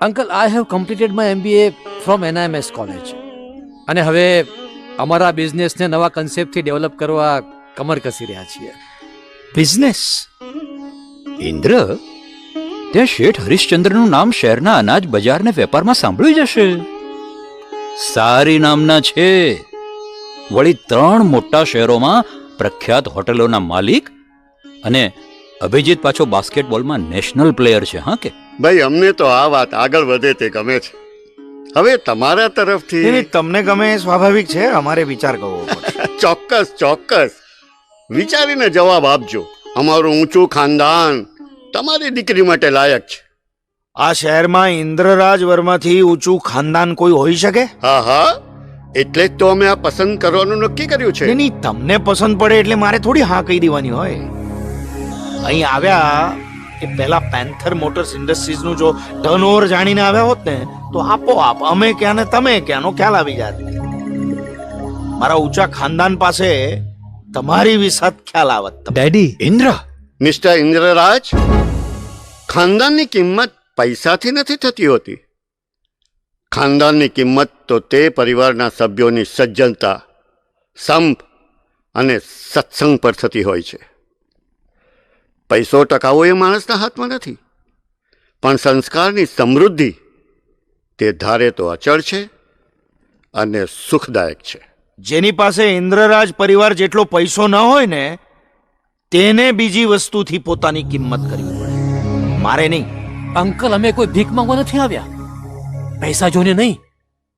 Uncle, I have completed my MBA from NIMS college, અને હવે અમારા બિઝનેસને નવા કન્સેપ્ટથી ડેવલપ કરવા કમર કસી રહ્યા છીએ. બિઝનેસ? ઇન્દ્ર, ત્યાં શેઠ હરીશચંદ્રનું નામ શહેરના અનાજ બજારને વેપારમાં સાંભળ્યું જ હશે. સારી નામના છે. વળી 3 મોટા શહેરોમાં પ્રખ્યાત હોટલોના માલિક, અને અભિજીત પાછો બાસ્કેટબોલમાં નેશનલ પ્લેયર છે. હા કે ભાઈ, અમને તો આ વાત આગળ વધે તે ગમે છે. હવે તમારા તરફથી તમને ગમે એ સ્વાભાવિક છે, અમારે વિચાર કરવો પડશે. ચોક્કસ ચોક્કસ વિચારીને જવાબ આપજો. અમારું ઊંચું ખાનદાન તમારી દીકરી માટે લાયક છે. આ શહેરમાં ઇન્દ્રરાજ વર્માથી ઊંચું ખાનદાન કોઈ હોઈ શકે? હા હા, એટલે જ તો અમે આ પસંદ કરવાનું નક્કી કર્યું છે. નહીં, તમને પસંદ પડે એટલે મારે થોડી હા કહી દેવાની હોય. અહીં આવ્યા એ પહેલા પેન્થર મોટર્સ ઇન્ડસ્ટ્રીઝનું જો ટર્નઓવર જાણીને આવ્યા હોત ને, તો આપોઆપ અમે ક્યાં ને તમે ક્યાંનો ખ્યાલ આવી જાત. મારા ઊંચા ખાનદાન પાસે તમારી વિસાત ખ્યાલ આવત. ડેડી. ઇન્દ્ર, મિસ્ટર ઇન્દ્રરાજ, ખાનદાનની કિંમત પૈસાથી નથી થતી હોતી. ખાનદાનની કિંમત તો તે પરિવારના સભ્યોની સજ્જનતા, સંપ અને સત્સંગ પર થતી હોય છે. પૈસો ટકાવો એ માણસના હાથમાં નથી, પણ સંસ્કારની સમૃદ્ધિ તે ધારે તો અચળ છે અને સુખદાયક છે. જેની પાસે ઇન્દ્રરાજ પરિવાર જેટલો પૈસો ન હોય ને તેને બીજી વસ્તુથી પોતાની કિંમત કરવી પડે, મારે નહીં. અંકલ, અમે કોઈ ભીખ માંગવા નથી આવ્યા. પૈસા જોઈને નહીં,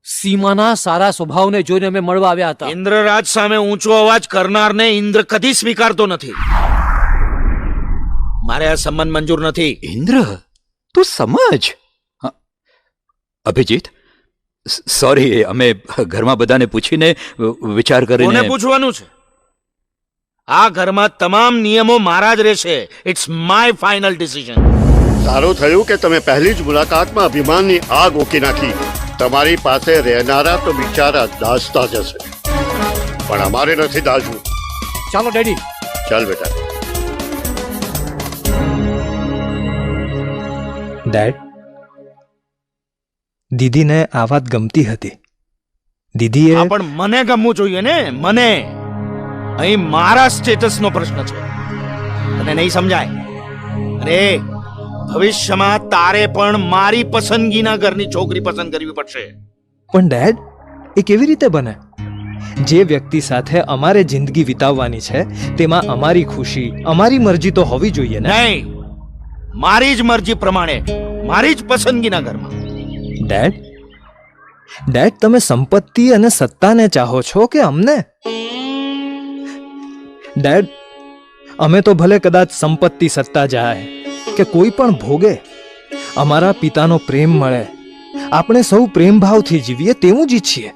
સીમાના સારા સ્વભાવને જોઈને અમે મળવા આવ્યા હતા. ઇન્દ્રરાજ સામે ઊંચો અવાજ કરનારને ઇન્દ્ર કદી સ્વીકારતો નથી. મારે આ સંબંધ મંજૂર નથી. ઇન્દ્ર, તું સમજ. હા, અભિજીત, સોરી, અમે ઘરમાં બધાને પૂછીને વિચાર કોને કરીને. પૂછવાનું છે? આ ઘરમાં તમામ નિયમો મારા જ રહેશે. It's my final decision. સારું થયું કે તમે પહેલી જ મુલાકાતમાં અભિમાનની આગ ઓકી નાખી. તમારી પાસે રહેનારા તો બિચારા દાઝતા જશે, પણ અમારે નથી દાઝવું. ચાલો ડેડી. ચાલ બેટા. ડેડ, દીદીને આ વાત ગમતી હતી. દીદીએ હા, પણ મને ગમવું જોઈએ ને. મને અહીં મારા સ્ટેટસનો પ્રશ્ન છે, અને નહીં સમજાય. અરે, ભવિષ્યમાં તારે પણ મારી પસંદગીના ઘરની છોકરી પસંદ કરવી પડશે. પણ ડેડ, એ કેવી રીતે બને? જે વ્યક્તિ સાથે અમારે જિંદગી વિતાવવાની છે તેમાં અમારી ખુશી, અમારી મરજી તો હોવી જોઈએ ને. નહીં, મારી જ મરજી પ્રમાણે મારી જ પસંદગીના ઘરમાં. ડેડ, ડેડ, તમે સંપત્તિ અને સત્તાને ચાહો છો કે અમને? ડેડ, અમે તો ભલે કદાચ સંપત્તિ, સત્તા જાય કે કોઈ પણ ભોગે, અમારા પિતાનો પ્રેમ મળે, આપણે સૌ પ્રેમ ભાવથી જીવીએ તેવું જ ઈચ્છીએ.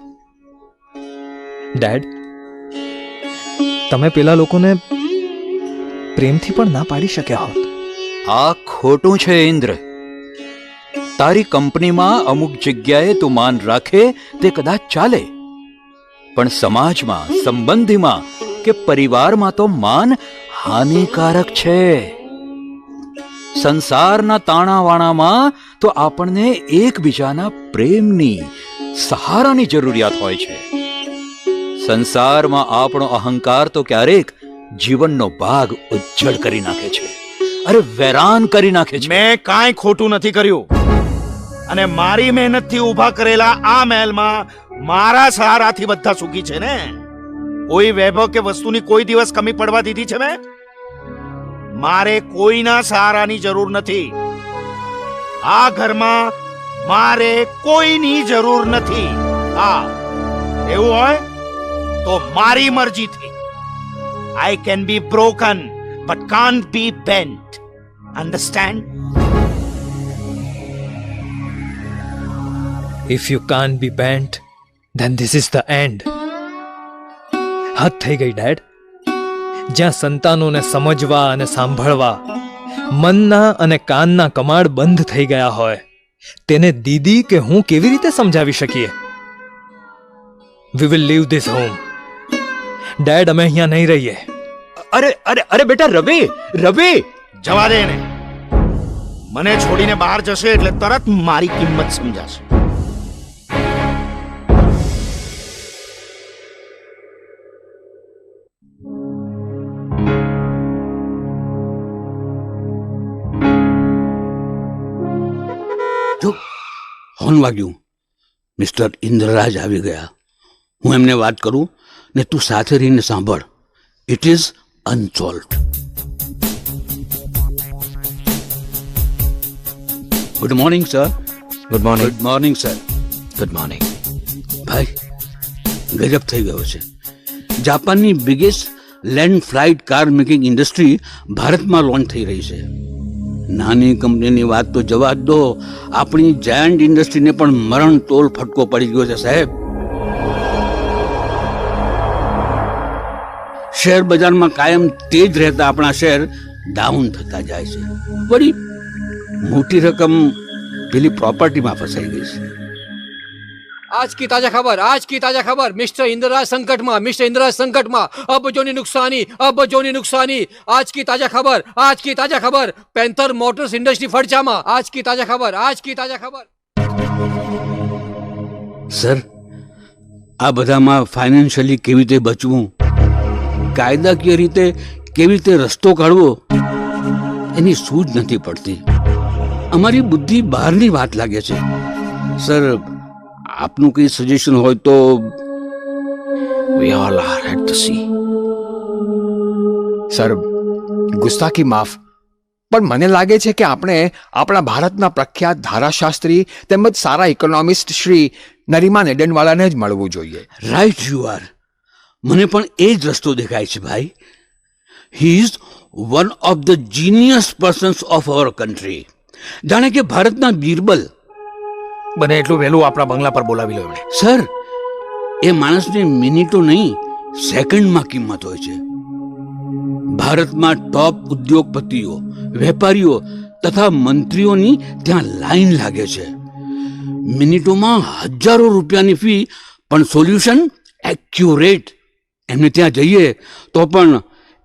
ડેડ, તમે પેલા લોકોને પ્રેમથી પણ ના પાડી શક્યા હોત. આ ખોટું છે ઇન્દ્ર. તારી કંપનીમાં અમુક જગ્યાએ તું માન રાખે તે કદાચ ચાલે, પણ સમાજમાં, સંબંધીમાં કે પરિવારમાં તો માન હાનિકારક છે. સંસારના તાણાવાણામાં તો આપણને એકબીજાના પ્રેમની, સહારાની જરૂરિયાત હોય છે. સંસારમાં આપણો અહંકાર તો ક્યારેક જીવનનો ભાગ ઉજ્જડ કરી નાખે છે, અરે વેરાન કરી નાખે છે. મેં કાંઈ ખોટું નથી કર્યું, અને મારી મહેનતથી ઊભા કરેલા આ મહેલમાં મારા સહારાથી બધા સુખી છે ને. કોઈ વૈભવ કે વસ્તુની કોઈ દિવસ કમી પડવા દીધી છે મેં? મારે કોઈના સહારાની જરૂર નથી. આ ઘરમાં મારે કોઈની જરૂર નથી. હા, એવું હોય તો મારી મરજીથી. I can be broken but can't be bent. Understand? If you can't be bent, then this is the end. હદ થઈ ગઈ ડેડ. જ્યાં સંતાનોને સમજવા અને સાંભળવા, મનના અને કાનના કમાડ બંધ થઈ ગયા હોય, તેને દીદી કે હું કેવી રીતે સમજાવી શકીએ? We will leave this home. Dad, અમે અહીંયા નહીં રહીએ. અરે અરે અરે બેટા, રવિ, રવિ, જવા દે ને. મને છોડીને બહાર જશે એટલે તરત મારી કિંમત સમજાશે. હોર્ન વાગ્યું. મિસ્ટર ઇન્દ્રરાજ આવી ગયા. હું એમને વાત કરું ને તું સાથે રહીને સાંભળ. It is unsolved. Good morning sir. Good morning. Good morning sir. Good morning. ભાઈ, ગજબ થઈ ગયો છે. જાપાનની biggest land flight car making industry ભારતમાં લોન્ચ થઈ રહી છે. નાની કંપનીની વાત તો જવા જ દો, આપણી જાયન્ટ ઇન્ડસ્ટ્રીને પણ મરણ તોલ ફટકો પડી ગયો છે સાહેબ. શેર બજારમાં કાયમ તેજ રહેતા આપણા શેર ડાઉન થતા જાય છે. વળી મોટી રકમ પેલી પ્રોપર્ટીમાં ફસાઈ ગઈ છે. आज की ताजा खबर, आज की ताजा खबर. मिस्टर इंद्रराज संकट में, मिस्टर इंद्रराज संकट में. अबजोनी नुकसानी, अबजोनी नुकसानी. आज की ताजा खबर, आज की ताजा खबर. पेंथर मोटर्स इंडस्ट्री फड़चा में. आज की ताजा खबर, आज की ताजा खबर. સર, આ બધામાં ફાઇનાન્શિયલી કેવી રીતે બચવું, કાયદાકીય રીતે કેવી રીતે રસ્તો કાઢવો, એની સૂઝ નથી પડતી. અમારી બુદ્ધિ બહારની વાત લાગે છે. સર આપનું કંઈ સજેશન હોય તો. We all are at the sea. Sir ગુસ્તાખી માફ, પણ મને લાગે છે કે આપણે આપણા ભારતના પ્રખ્યાત ધારાશાસ્ત્રી તેમજ સારા ઇકોનોમિસ્ટ શ્રી નરીમાન એડનવાલાને જ મળવું જોઈએ. Right you are. મને પણ એ જ રસ્તો દેખાય છે ભાઈ. He is one of the genius persons of our country. જાણે કે ભારતના બીરબલ. બને એટલું વહેલું આપણા બંગલા પર બોલાવી લો એમણે. સર એ માણસને મિનિટો નહીં સેકન્ડમાં કિંમત હોય છે. ભારતમાં ટોપ ઉદ્યોગપતિઓ, વેપારીઓ તથા મંત્રીઓની ત્યાં લાઈન લાગે છે. મિનિટોમાં હજારો રૂપિયાની ફી પણ સોલ્યુશન એક્યુરેટ. એમને ત્યાં જઈએ તો પણ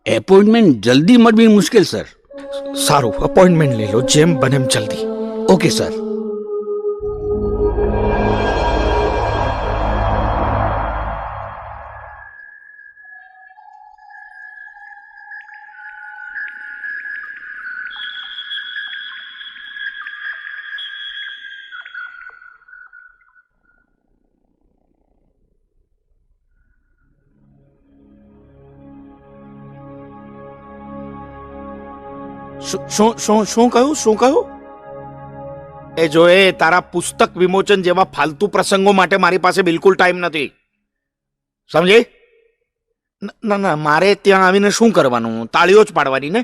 એપોઇન્ટમેન્ટ જલ્દી મળવી મુશ્કેલ સર. સારું, અપોઇન્ટમેન્ટ લઈ લો જેમ બને એમ જલ્દી. Okay sir. શું કહ્યું? એ જો એ તારા પુસ્તક વિમોચન જેવા ફાલતુ પ્રસંગો માટે મારી પાસે બિલકુલ ટાઈમ નથી, સમજે? ના, મારે ત્યાં આવીને શું કરવાનું? તાળીઓ જ પાડવાની ને.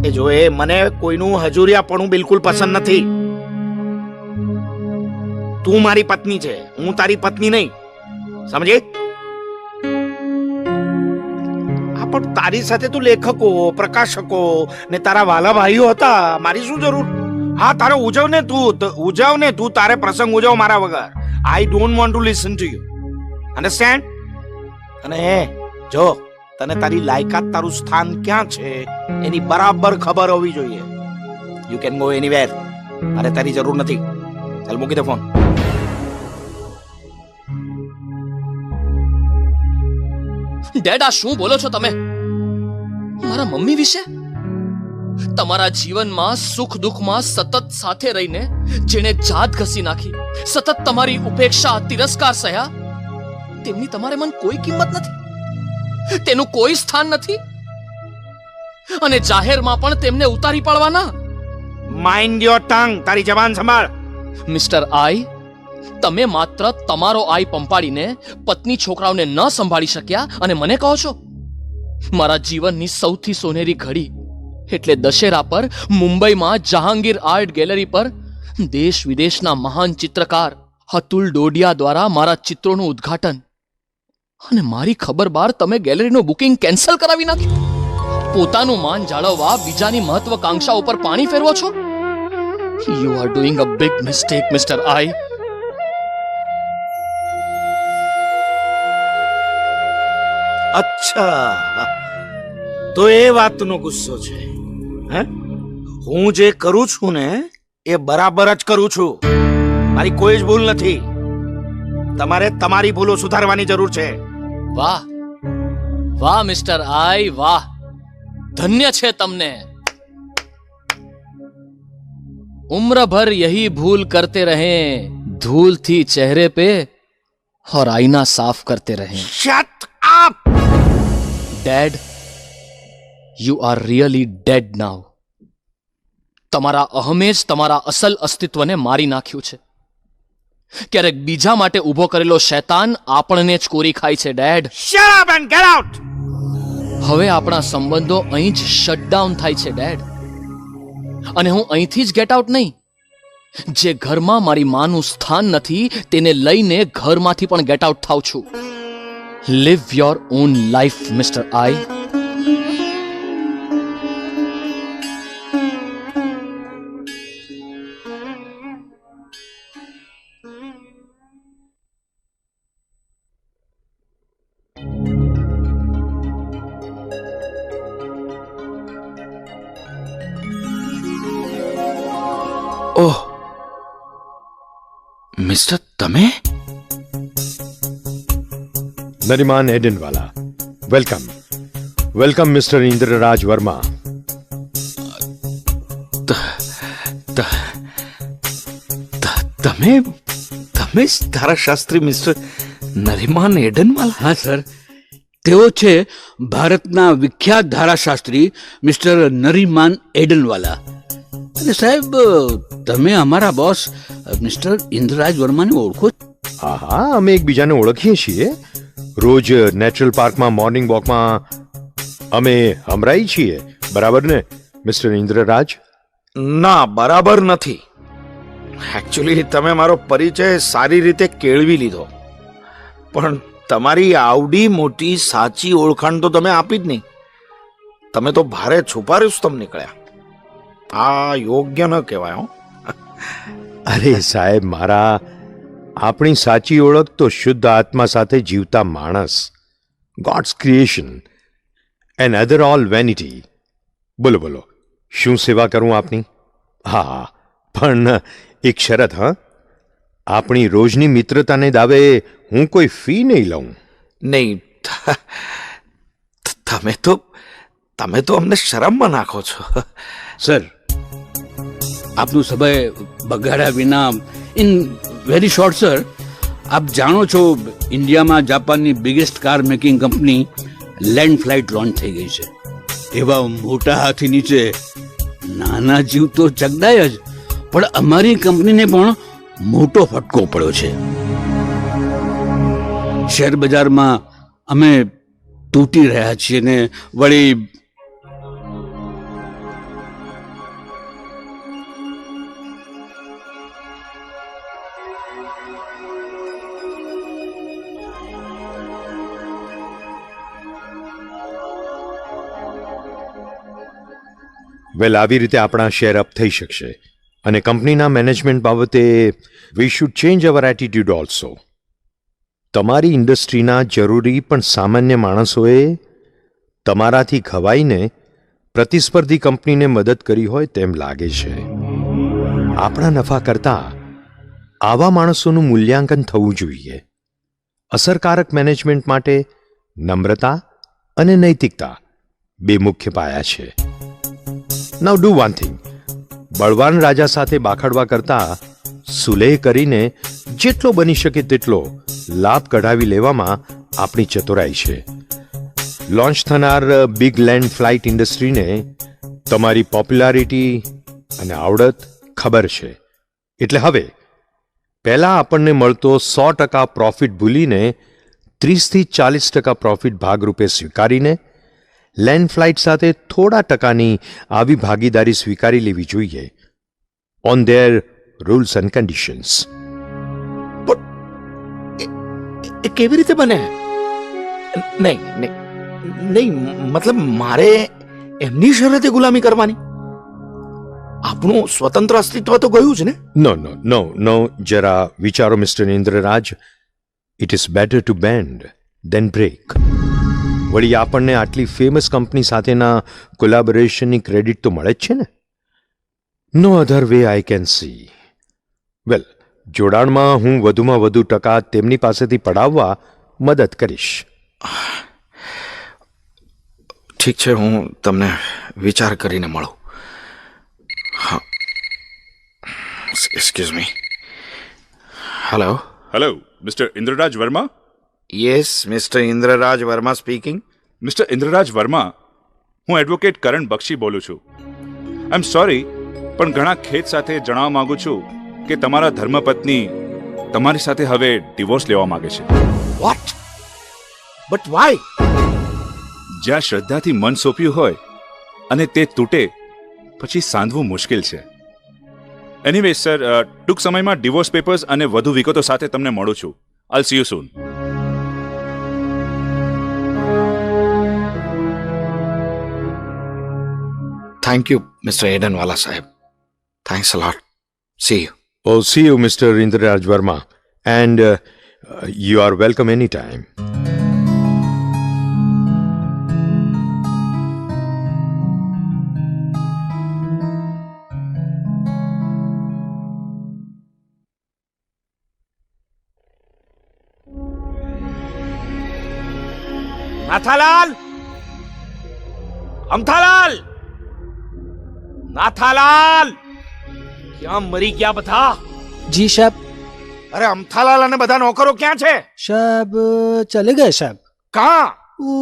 એ જો એ મને કોઈનું હજુરિયાપણું બિલકુલ પસંદ નથી. તું મારી પત્ની છે, હું તારી પત્ની નહીં, સમજે? પણ તારી સાથે તું લેખકો, પ્રકાશકો ને તારા વાલા ભાઈઓ હતા, મારી શું જરૂર? હા, તારે ઉજવ ને તું તારે પ્રસંગ ઉજવ મારા વગર. I don't want to listen to you, understand? અને જો તને તારી લાયકાત, તારું સ્થાન ક્યાં છે એની બરાબર ખબર હોવી જોઈએ. You can go anywhere. મારે તારી જરૂર નથી. ચાલ મૂકી દે ફોન. ડેડ, આ શું બોલો છો તમે મારા મમ્મી વિશે? તમારા જીવનમાં સુખ દુઃખમાં સતત સાથે રહીને જેણે જાત ઘસી નાખી, સતત તમારી ઉપેક્ષા, તિરસ્કાર સહ્યા, તેમની તમારે મન કોઈ કિંમત નથી, તેનું કોઈ સ્થાન નથી, અને જાહેરમાં પણ તેમને ઉતારી પાડવાના. Mind your tongue. તારી જબાન સંભાળ. મિસ્ટર આઈ, તમે માત્ર તમારો આઈ પંપાડીને પત્ની છોકરાઓને ન સંભાળી શક્યા અને મને કહો છો? મારા જીવનની સૌથી સોનેરી ઘડી એટલે દશેરા પર મુંબઈમાં જહાંગીર આર્ટ ગેલેરી પર દેશ વિદેશના મહાન ચિત્રકાર અતુલ ડોડિયા દ્વારા મારા ચિત્રોનું ઉદ્ઘાટન, અને મારી ખબર બાર તમે ગેલેરીનું બુકિંગ કેન્સલ કરાવી નાખ્યું. પોતાનું માન જાળવવા બીજાની મહત્વકાંક્ષા ઉપર પાણી ફેરવો છો. You are doing a big mistake, mister I. અચ્છા, તો એ વાતનો ગુસ્સો છે? હે? હું જે કરું છું ને એ બરાબર જ કરું છું. મારી કોઈ જ ભૂલ નથી. તમારે તમારી ભૂલો સુધારવાની જરૂર છે. વાહ વાહ મિસ્ટર આઈ, વાહ, ધન્ય છે તમને. उम्र भर यही भूल करते रहें, धूल थी चेहरे पे और आईना साफ करते रहें. Shut up! Dad, you are really dead now. તમારા અહમે જ તમારા અસલ અસ્તિત્વને મારી નાખ્યું છે. ક્યારેક બીજા માટે ઊભો કરેલો શૈતાન આપણને જ કોરી ખાય છે. Dad, Shut up and get out! હવે આપણા સંબંધો અહીં જ શટડાઉન થાય છે. ડેડ, અને હું અહીંથી જ ગેટ આઉટ નહીં, જે ઘરમાં મારી માનું સ્થાન નથી તેને લઈને ઘરમાંથી પણ ગેટ આઉટ થાઉં છું. Live your own life, mister I. Oh mister, તમે? Nariman Adenwala, welcome. Welcome mister Indraraj Verma. તમે તમે જ ધારાશાસ્ત્રી મિસ્ટર નરીમાન એડનવાલા? હા સર, તેઓ છે ભારતના વિખ્યાત ધારાશાસ્ત્રી મિસ્ટર નરીમાન એડનવાલા. અને સાહેબ, તમે અમારા બોસ મિસ્ટર ઇન્દ્રરાજ વર્માને ઓળખો છો? હા હા, અમે એકબીજાને ઓળખીએ છીએ. રોજ નેચરલ પાર્કમાં મોર્નિંગ વોકમાં અમે હમરાઈ છીએ, બરાબર ને મિસ્ટર ઇન્દ્રરાજ? ના, બરાબર નથી. એકચ્યુઅલી તમે મારો પરિચય સારી રીતે કેળવી લીધો, પણ તમારી આવડી મોટી સાચી ઓળખાણ તો તમે આપી જ નહીં. તમે તો ભારે છુપારુસ્તમ નીકળ્યા. આ યોગ્ય ન કહેવાય. હો, અરે સાહેબ મારા, આપણી સાચી ઓળખ તો શુદ્ધ આત્મા સાથે જીવતા માણસ, gods creation and other all vanity. બોલો બોલો, શું સેવા કરું આપની? હા, પણ એક શરત. હા, આપણી રોજની મિત્રતાને દાવે હું કોઈ ફી નહીં લઉં. નહીં, તમે તો અમને શરમમાં નાખો છો. સર, આપનું સમય બગાડ્યા વિના ઇન વેરી શોર્ટ સર, આપ જાણો છો ઇન્ડિયામાં જાપાનની biggest car making company land flight launch થઈ ગઈ છે. એવા મોટા હાથી નીચે નાના જીવ તો ચગદાય જ, પણ અમારી કંપનીને પણ મોટો ફટકો પડ્યો છે. શેર બજારમાં અમે તૂટી રહ્યા છીએ ને વળી વેલ, આવી રીતે આપણા શેર અપ થઈ શકશે અને કંપનીના મેનેજમેન્ટ બાબતે we should change our attitude also. તમારી ઇન્ડસ્ટ્રીના જરૂરી પણ સામાન્ય માણસોએ તમારાથી ખવાઈને પ્રતિસ્પર્ધી કંપનીને મદદ કરી હોય તેમ લાગે છે. આપણા નફા કરતાં આવા માણસોનું મૂલ્યાંકન થવું જોઈએ. અસરકારક મેનેજમેન્ટ માટે નમ્રતા અને નૈતિકતા બે મુખ્ય પાયા છે. નાઉ ડુ વન થિંગ. બળવાન રાજા સાથે બાખડવા કરતા સુલેહ કરીને જેટલો બની શકે તેટલો લાભ કઢાવી લેવામાં આપણી ચતુરાઈ છે. લોન્ચ થનાર બિગ લેન્ડ ફ્લાઇટ ઇન્ડસ્ટ્રીને તમારી પોપ્યુલારિટી અને આવડત ખબર છે, એટલે હવે પહેલાં આપણને મળતો 100% પ્રોફિટ ભૂલીને 30-40% પ્રોફિટ ભાગરૂપે સ્વીકારીને લેન્ડ ફ્લાઇટ સાથે થોડા ટકાની આવી ભાગીદારી સ્વીકારી લેવી જોઈએ, on their rules and conditions. એ કેવી રીતે બને? નહીં નહીં નહીં, મતલબ મારે એમની શરતે ગુલામી કરવાની? આપણું સ્વતંત્ર અસ્તિત્વ તો ગયું જ ને. નો નો નો નો, જરા વિચારો mister Indraraj. It is better to bend than break. વળી આપણને આટલી ફેમસ કંપની સાથેના કોલાબોરેશનની ક્રેડિટ તો મળે જ છે ને. No other way I can see. Well, જોડાણમાં હું વધુમાં વધુ ટકા તેમની પાસેથી પડાવવા મદદ કરીશ. ઠીક છે, હું તમને વિચાર કરીને મળું. હા, excuse me. Hello. Hello, mister Indraraj Verma? Yes, mister Indraraj Verma speaking. Mister Indraraj Verma, હું એડવોકેટ કરણ બક્ષી બોલું છું. આઈ એમ સોરી, પણ ઘણા ખેદ સાથે જણાવવા માંગુ છું કે તમારા ધર્મપત્ની તમારી સાથે હવે ડિવોર્સ લેવા માંગે છે. વોટ? But Y? જ્યાં શ્રદ્ધાથી મન સોંપ્યું હોય અને તે તૂટે પછી સાંધવું મુશ્કેલ છે. એનીવે સર, ટૂંક સમયમાં ડિવોર્સ પેપર્સ અને વધુ વિગતો સાથે તમને મળું છું. I'll see you soon. Thank you mister Adenwala સાહેબ. Thanks a lot. See you. Oh, see you, Mr. Indraraj Verma. And you are welcome anytime. Nathalal! Amthalal! Nathalal! ક્યાં મરી ગયા બધા? जी साहब। અરે અમથાલાલ અને બધા નોકરો ક્યાં છે? साहब चले गए साहब। कहाँ? वो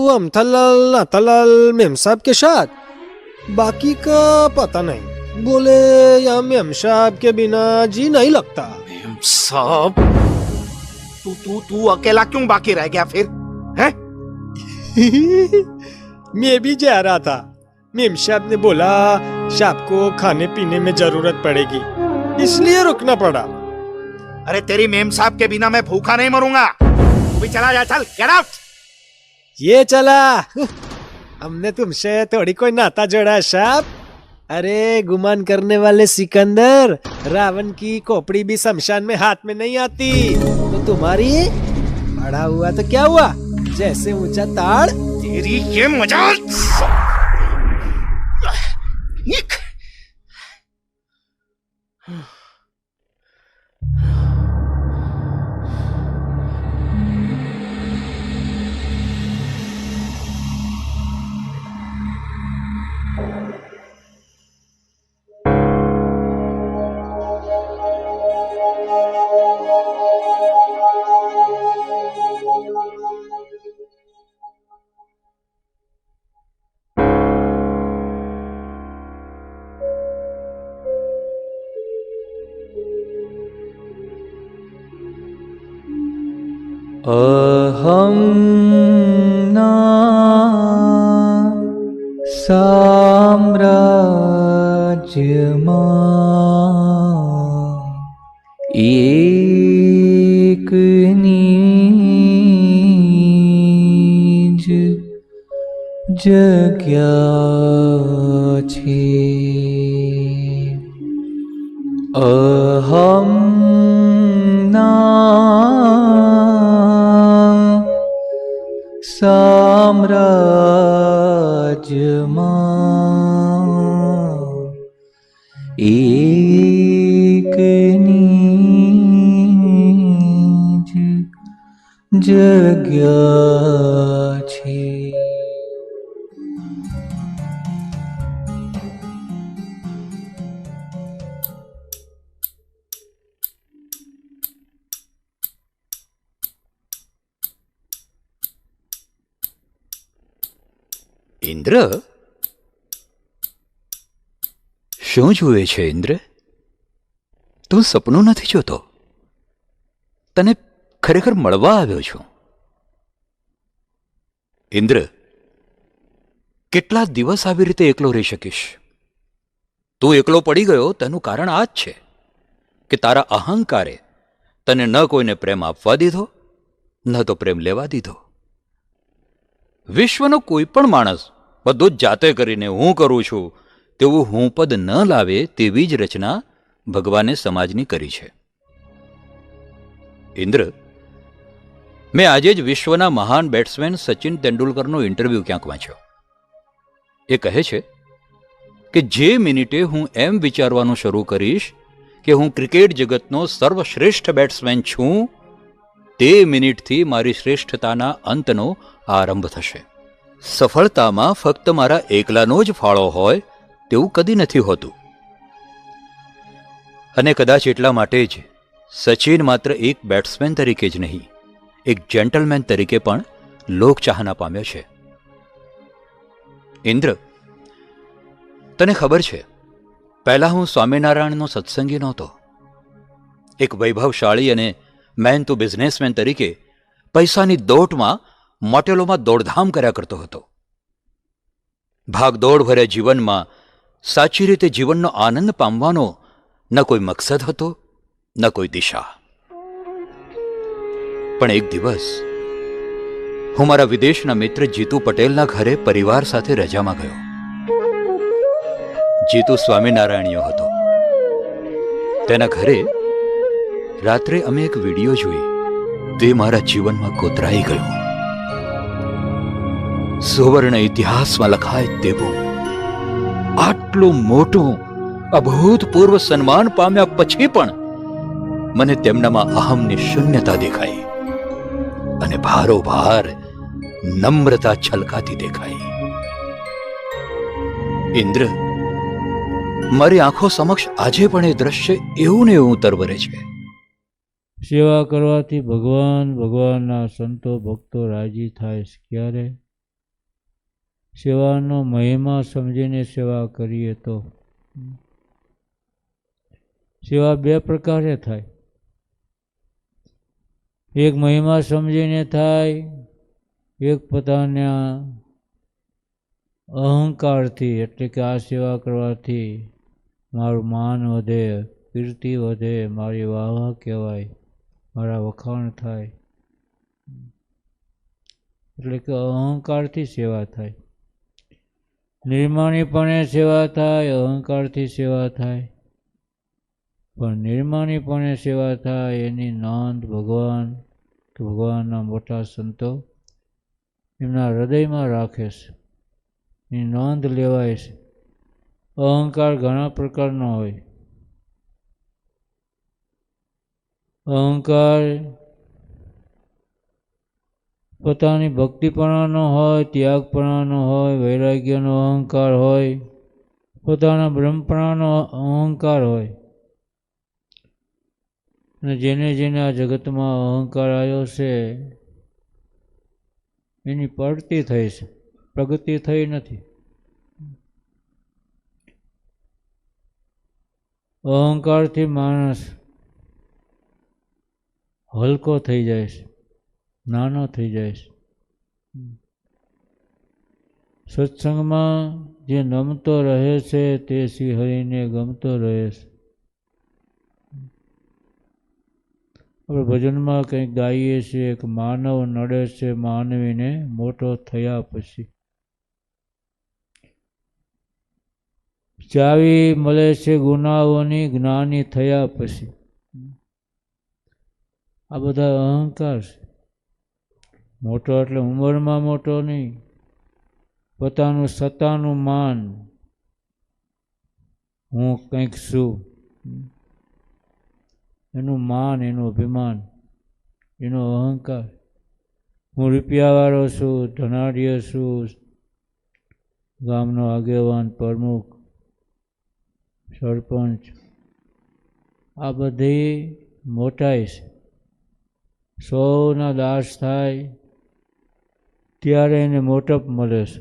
अमथालाल नाथालाल मेम साहब के साथ, बाकी का पता नहीं। बोले यहाँ मेम साहब के बिना जी नहीं लगता। सब तू अकेला क्यों बाकी रह गया फिर? हैं? मैं भी जा रहा था, मेम साहब ने बोला साहब को खाने पीने में जरूरत पड़ेगी, इसलिए रुकना पड़ा। अरे तेरी मेम साहब के बिना मैं भूखा नहीं मरूंगा। तू भी चला जा, चल गेट आउट। ये चला। हमने तुमसे थोड़ी कोई नाता जोड़ा है साहब। अरे गुमान करने वाले सिकंदर, रावण की खोपड़ी भी शमशान में हाथ में नहीं आती, तो तुम्हारी बड़ा हुआ तो क्या हुआ, जैसे ऊंचा ताड़। तेरी ये मजाल। अहं ना साम्राज्यમાં એકની જ જગ્યા છે। અહં સામ્રાજ્યમાં એકની જ જગ્યા છે। ઇન્દ્ર, શું જુએ છે ઇન્દ્ર? તું સપનું નથી જોતો, તને ખરેખર મળવા આવ્યો છું। ઇન્દ્ર, કેટલા દિવસ આવી રીતે એકલો રહી શકીશ? તું એકલો પડી ગયો તેનું કારણ આ જ છે કે તારા અહંકારે તને ન કોઈને પ્રેમ આપવા દીધો, ન તો પ્રેમ લેવા દીધો। વિશ્વનો કોઈ પણ માણસ બધું જ જાતે કરીને હું કરું છું તેવું હું પદ ન લાવે તેવી જ રચના ભગવાને સમાજની કરી છે। ઇન્દ્ર, મેં આજે જ વિશ્વના મહાન બેટ્સમેન સચિન તેંડુલકરનો ઇન્ટરવ્યૂ ક્યાંક વાંચ્યો। એ કહે છે કે જે મિનિટે હું એમ વિચારવાનું શરૂ કરીશ કે હું ક્રિકેટ જગતનો સર્વશ્રેષ્ઠ બેટ્સમેન છું, તે મિનિટથી મારી શ્રેષ્ઠતાના અંતનો આરંભ થશે। સફળતામાં ફક્ત મારા એકલાનો જ ફાળો હોય તેવું કદી નથી હોતું, અને કદાચ એટલા માટે જ સચિન માત્ર એક બેટ્સમેન તરીકે જ નહીં, એક જેન્ટલમેન તરીકે પણ લોકચાહના પામ્યો છે। ઇન્દ્ર, તને ખબર છે, પહેલા હું સ્વામિનારાયણનો સત્સંગી નહોતો। એક વૈભવશાળી અને મેન ટુ બિઝનેસમેન તરીકે પૈસાની દોટમાં મોટેલોમાં દોડધામ કર્યા કરતો હતો। ભાગદોડ ભર્યા જીવનમાં સાચી રીતે જીવનનો આનંદ પામવાનો ન કોઈ મકસદ હતો, ન કોઈ દિશા। પણ એક દિવસ હું મારા વિદેશના મિત્ર જીતુ પટેલના ઘરે પરિવાર સાથે રજામાં ગયો। જીતુ સ્વામિનારાયણીયો હતો। તેના ઘરે રાત્રે અમે એક વિડીયો જોઈ, તે મારા જીવનમાં કોતરાઈ ગયો। સુવર્ણ ઇતિહાસમાં લખાય તેવું આટલું મોટું અભૂતપૂર્વ સન્માન પામ્યા પછી પણ મને તેમનામાં અહમની શૂન્યતા દેખાઈ અને ભારોભાર નમ્રતા છલકાતી દેખાઈ। ઇન્દ્ર, મારી આંખો સમક્ષ આજે પણ એ દ્રશ્ય એવું ને એવું તરવરે છે. સેવા કરવાથી ભગવાનના સંતો ભક્તો રાજી થાય છે. ક્યારે? સેવાનો મહિમા સમજીને સેવા કરીએ તો. સેવા બે પ્રકારે થાય. એક મહિમા સમજીને થાય, એક પોતાના અહંકારથી, એટલે કે આ સેવા કરવાથી મારું માન વધે, કીર્તિ વધે, મારી વાહ કહેવાય, મારા વખાણ થાય, એટલે કે અહંકારથી સેવા થાય. નિર્માણીપણે સેવા થાય, અહંકારથી સેવા થાય. પણ નિર્માણીપણે સેવા થાય એની નોંધ ભગવાનના મોટા સંતો એમના હૃદયમાં રાખે છે, એની નોંધ લેવાય છે. અહંકાર ઘણા પ્રકારનો હોય. અહંકાર પોતાની ભક્તિપણાનો હોય, ત્યાગપણાનો હોય, વૈરાગ્યનો અહંકાર હોય, પોતાના બ્રહ્મપણાનો અહંકાર હોય. અને જેને જેને આ જગતમાં અહંકાર આવ્યો છે એની પડતી થઈ છે, પ્રગતિ થઈ નથી. અહંકારથી માણસ હલકો થઈ જાય છે, નાનો થઈ જાય છે. સત્સંગમાં જે નમતો રહે છે તે શ્રી હરિને ગમતો રહે છે. આપણે ભજનમાં કંઈક ગાઈએ છીએ કે માનવ નડે છે માનવીને મોટો થયા પછી. ચાવી મળે છે ગુનાઓની જ્ઞાની થયા પછી. આ બધા અહંકાર છે. મોટો એટલે ઉંમરમાં મોટો નહીં, પોતાનું સત્તાનું માન, હું કંઈક છું એનું માન, એનું અભિમાન, એનો અહંકાર. હું રૂપિયાવાળો છું, ધનાઢ્ય છું, ગામનો આગેવાન, પ્રમુખ, સરપંચ. આ બધી મોટાઈ છે. સૌના દાસ થાય ત્યારે એને મોટપ મળે છે.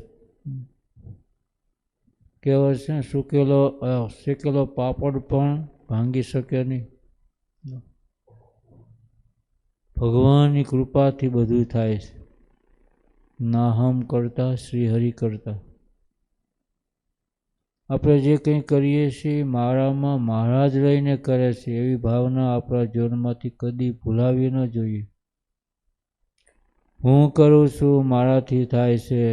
કહેવાય છે શેકેલો પાપડ પણ ભાંગી શકે નહીં. ભગવાનની કૃપાથી બધું થાય છે. નાહમ કરતા શ્રીહરિ કરતા. આપણે જે કંઈ કરીએ છીએ મારામાં મહારાજ રહીને કરે છે એવી ભાવના આપણા જીવનમાંથી કદી ભૂલાવી ન જોઈએ. હું કરું છું, મારાથી થાય છે,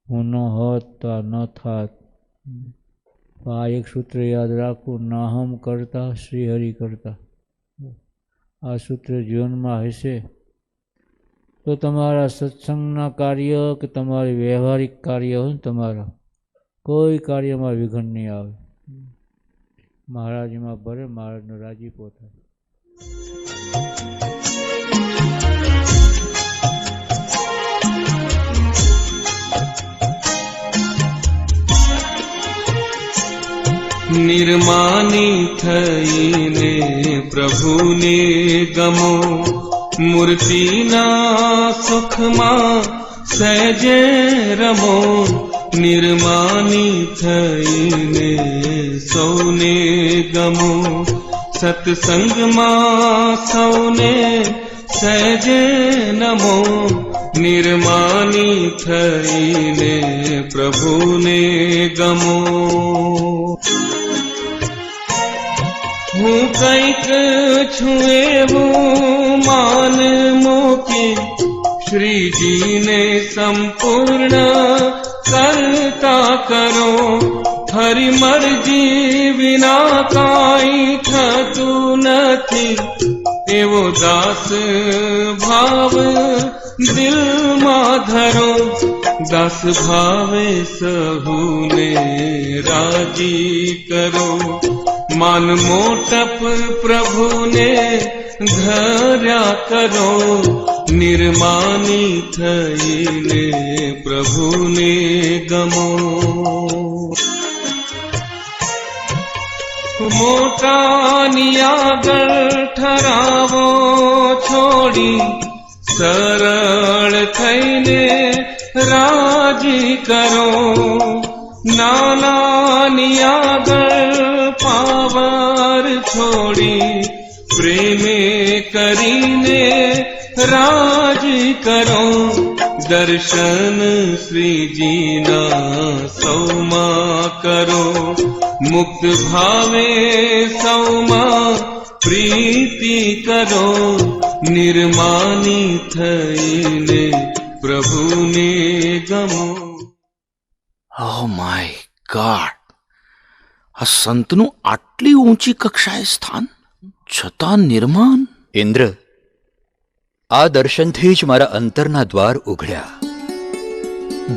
હું ન હોત તો આ ન થાત. આ એક સૂત્ર યાદ રાખવું, નાહમ કરતા શ્રીહરિ કરતા. આ સૂત્ર જીવનમાં હશે તો તમારા સત્સંગના કાર્ય કે તમારી વ્યવહારિક કાર્ય હોય ને તમારા કોઈ કાર્યમાં વિઘ્ન નહીં આવે. મહારાજમાં ભરે, મહારાજનો રાજીપો થાય. નિર્માની થઈને પ્રભુને ગમો, મૂર્તિના સુખમાં સહેજે રમો. નિર્માની થઈને સૌને ગમો, સત્સંગમાં સૌને સહેજે નમો. નિર્માની થઈને પ્રભુને ગમો. હું કંઈક છું એવું માન મૂકી શ્રીજીને સંપૂર્ણ કરતા કરો. હરી મરજી વિના કાંઈ થતું નથી, એવો દાસ ભાવ દિલમાં ધરો. દાસ ભાવે સહુને રાજી કરો. માન મોટપ પ્રભુને ધર્યા કરો. નિર્માની થઈને પ્રભુને ગમો. મોટાની આગળ ઠરાવો છોડી સરળ થઈને રાજી કરો, નાનાની આગળ પાવર છોડી પ્રેમે કરીને રાજી કરો, દર્શન શ્રીજીના સૌમાં કરો, મુક્ત ભાવે સૌમાં પ્રીતિ કરો, નિર્માની થઈને પ્રભુને ગમો. ઓ માય ગોડ, આ સંતનું આટલી ઊંચી કક્ષાએ સ્થાન છતાં નિર્માણ. ઇન્દ્ર, આ દર્શનથી જ મારા અંતરના દ્વાર ઉઘડ્યા,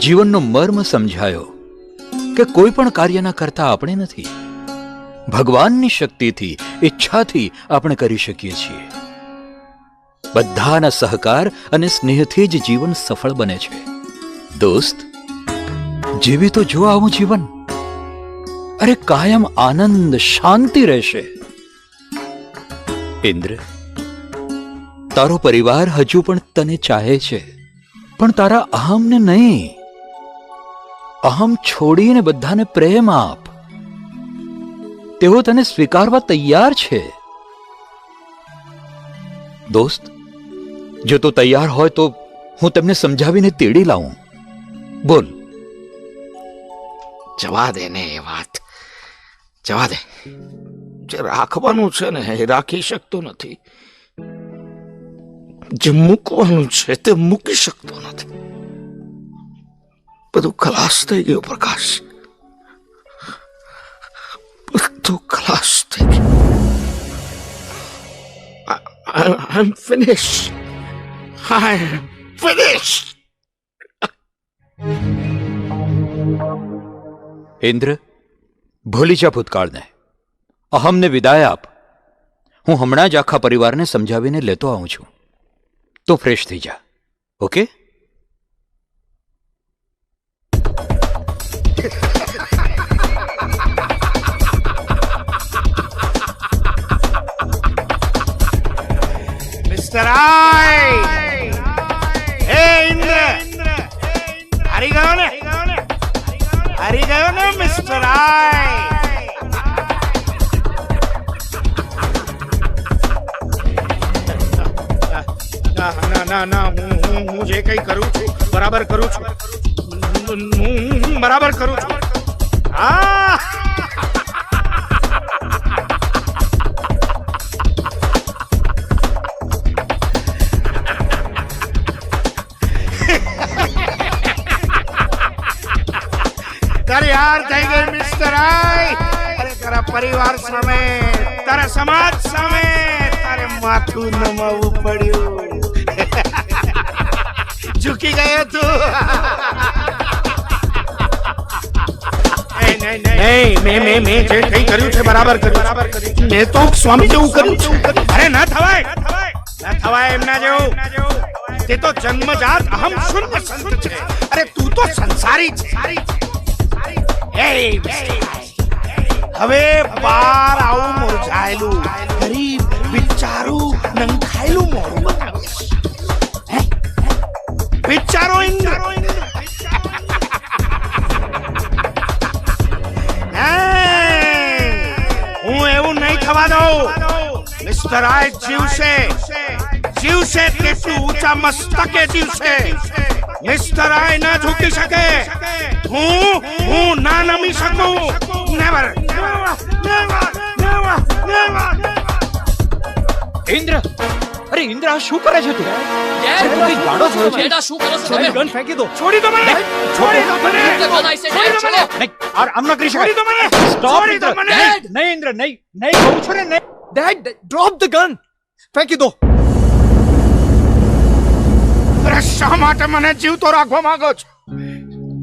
જીવનનો મર્મ સમજાયો કે કોઈ પણ કાર્યના કરતા આપણે નથી, ભગવાનની શક્તિથી, ઈચ્છાથી આપણે કરી શકીએ છીએ. બધાના સહકાર અને સ્નેહથી જ જીવન સફળ બને છે. દોસ્ત, જીવી તો જો આવું જીવન, અરે કાયમ આનંદ શાંતિ રહેશે. ઇન્દ્ર, તારો પરિવાર હજુ પણ તને ચાહે છે, પણ તારા અહમને નહીં. અહમ છોડીને બધાને પ્રેમ આપ. તેઓ તને સ્વીકારવા તૈયાર છે. દોસ્ત, જો તું તૈયાર હોય તો હું તેમને સમજાવીને તેડી લાવું. બોલ. જવા દે ને એ વાત, જવા દે. જે રાખવાનું છે ને એ રાખી શકતો નથી, જે મૂકવાનું છે તે મૂકી શકતો નથી. બધું ખલાસ થઈ ગયું પ્રકાશ, બધું ખલાસ થઈ ગયું. I'm finished. I'm finished. Indra, ભૂલી જા ભૂતકાળને, અહમને વિદાય આપ. હું હમણાં જ આખા પરિવારને સમજાવીને લેતો આવું છું. તો ફ્રેશ થઈ જા, ઓકે? મિસ્ટર આઈ, હે ઇન્દ્ર, હારી ગયો ને? હારી ગયો ને મિસ્ટર આઈ? ના, હું જે કઈ કરું છું બરાબર કરું છું. હું બરાબર કરું છું. હા, તારી હાર થઈ ગઈ મિસ્ટર આઈ. અરે તારા પરિવાર સામે, તારા સમાજ સામે તારે માથું નમાવવું પડ્યું. ઝૂકી ગયો તું. નહીં, મેં જે કઈ કર્યું છે બરાબર કર્યું. મેં તો સ્વામી જેવું કર્યું છે. અરે ના થવાય, ના થવાય એમના જેવું. તે તો જન્મજાત અહમ શૂન્ય સંત છે. અરે તું તો સંસારી છે. હવે બાર આવું મુરઝાયેલું, ગરીબ, બિચારું, નંખાયેલું મોઢું બતાવીશ. વિચારો ઇન્દ્ર, હું એવું નહીં થવા દઉં. મિસ્ટર આઈ જીવશે, જીવશે તેટલું ઊંચા મસ્તકે જીવશે. મિસ્ટર આઈ ના ઝૂકી શકે, હું ના નમી શકું. નેવર, ઇન્દ્ર, અરે ઇન્દ્ર, આ શું કરે છે તું? ગાડો થયો છે. ગન ફેંકી દો. છોડી દો મને, છોડી દો મને, છોડી દો મને. આમ ન કરી શકાય. સ્ટોપ ઇન્દ્ર. નહીં ઇન્દ્ર, નહીં, કહું છું ને, નહીં. Dad, drop the gun. ફેંકી દો. અરે શા માટે મને જીવતો રાખવા માંગો છો?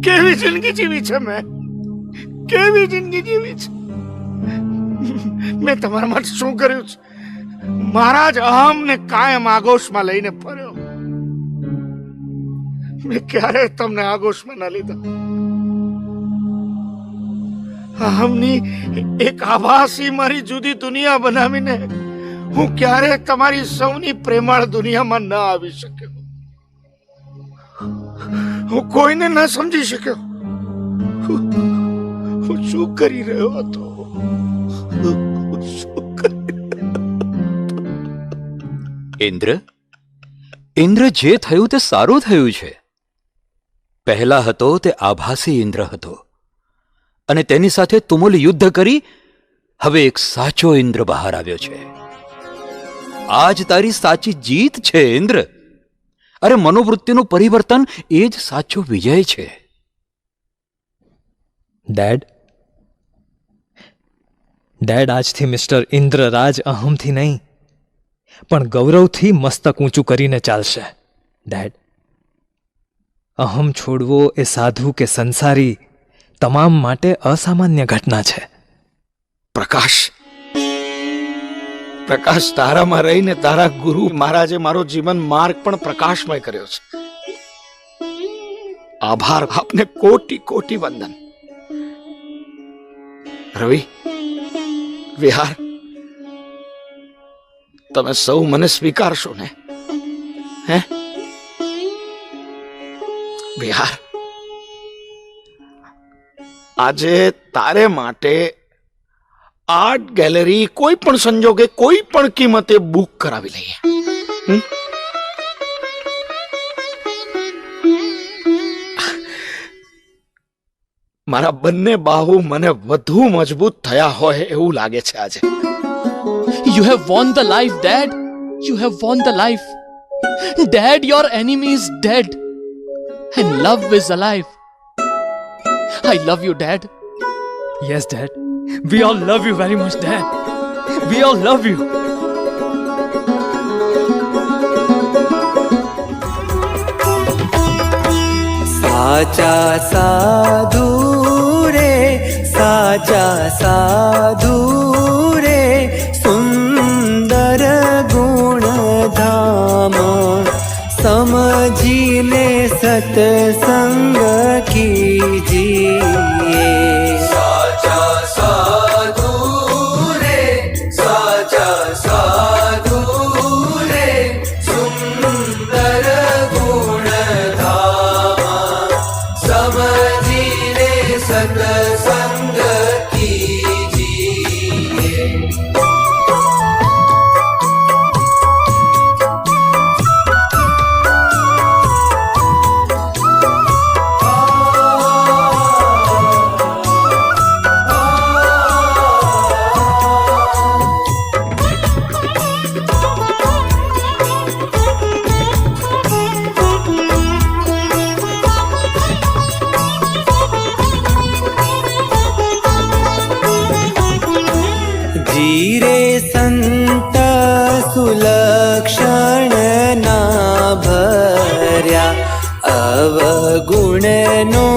કેવી જિંદગી જીવી છે મેં, કેવી જિંદગી જીવી છે. મેં તમારા માટે શું કર્યું છે? મારા જ અહમને કાયમ આગોશમાં લઈને ફર્યો. મેં ક્યારે તમને આગોશમાં ના લીધા. અહમની એક આભાસી મારી જુદી દુનિયા બનાવીને હું ક્યારે તમારી સૌની પ્રેમાળ દુનિયામાં ન આવી શક્યો. હું કોઈને ન સમજી શક્યો. હું શું કરી રહ્યો હતો? ઇન્દ્ર જે થયું તે સારું થયું છે. પહેલા હતો તે આભાસી ઇન્દ્ર હતો અને તેની સાથે તુમુલ યુદ્ધ કરી હવે એક સાચો ઇન્દ્ર બહાર આવ્યો છે. આજ તારી સાચી જીત છે ઇન્દ્ર. અરે મનોવૃત્તિનું પરિવર્તન એ જ સાચો વિજય છે. ડેડ આજથી મિસ્ટર ઇન્દ્રરાજ અહમથી નહીં પણ ગૌરવથી મસ્તક ઊંચું કરીને ચાલશે. ડેડ, અહમ છોડવો એ સાધુ કે સંસારી તમામ માટે અસામાન્ય ઘટના છે. પ્રકાશ તારામાં રહીને તારા ગુરુ મહારાજે મારો જીવન માર્ગ પણ પ્રકાશમય કર્યો છે. આભાર, આપને કોટી કોટી વંદન. રવિ, વિહાર, તમે સૌ મને સ્વીકારશો ને? હે વિહાર, આજે તારે માટે આર્ટ ગેલેરી કોઈ પણ સંજોગે કોઈ પણ કિંમતે બુક કરાવી લઈએ. મારા બંને બાહુ મને વધુ મજબૂત થયા હોય એવું લાગે છે આજે. You have won the life, Dad. You have won the life. Dad, your enemy is dead. And love is alive. I love you, Dad. Yes, Dad. We all love you very much, Dad. We all love you. સાચા સાધુ રે, સાચા સાધુ રે, સુંદર ગુણ ધામ સમજી લે સતસંગ કીજીએ. સાચા સાધુ રે, સાચા સાધુ રે, સુંદર ગુણ ધામ સમજી લે સતસંગ કીજીએ. જીરે સંત સુલક્ષણ ના ભર્યા અવગુણનો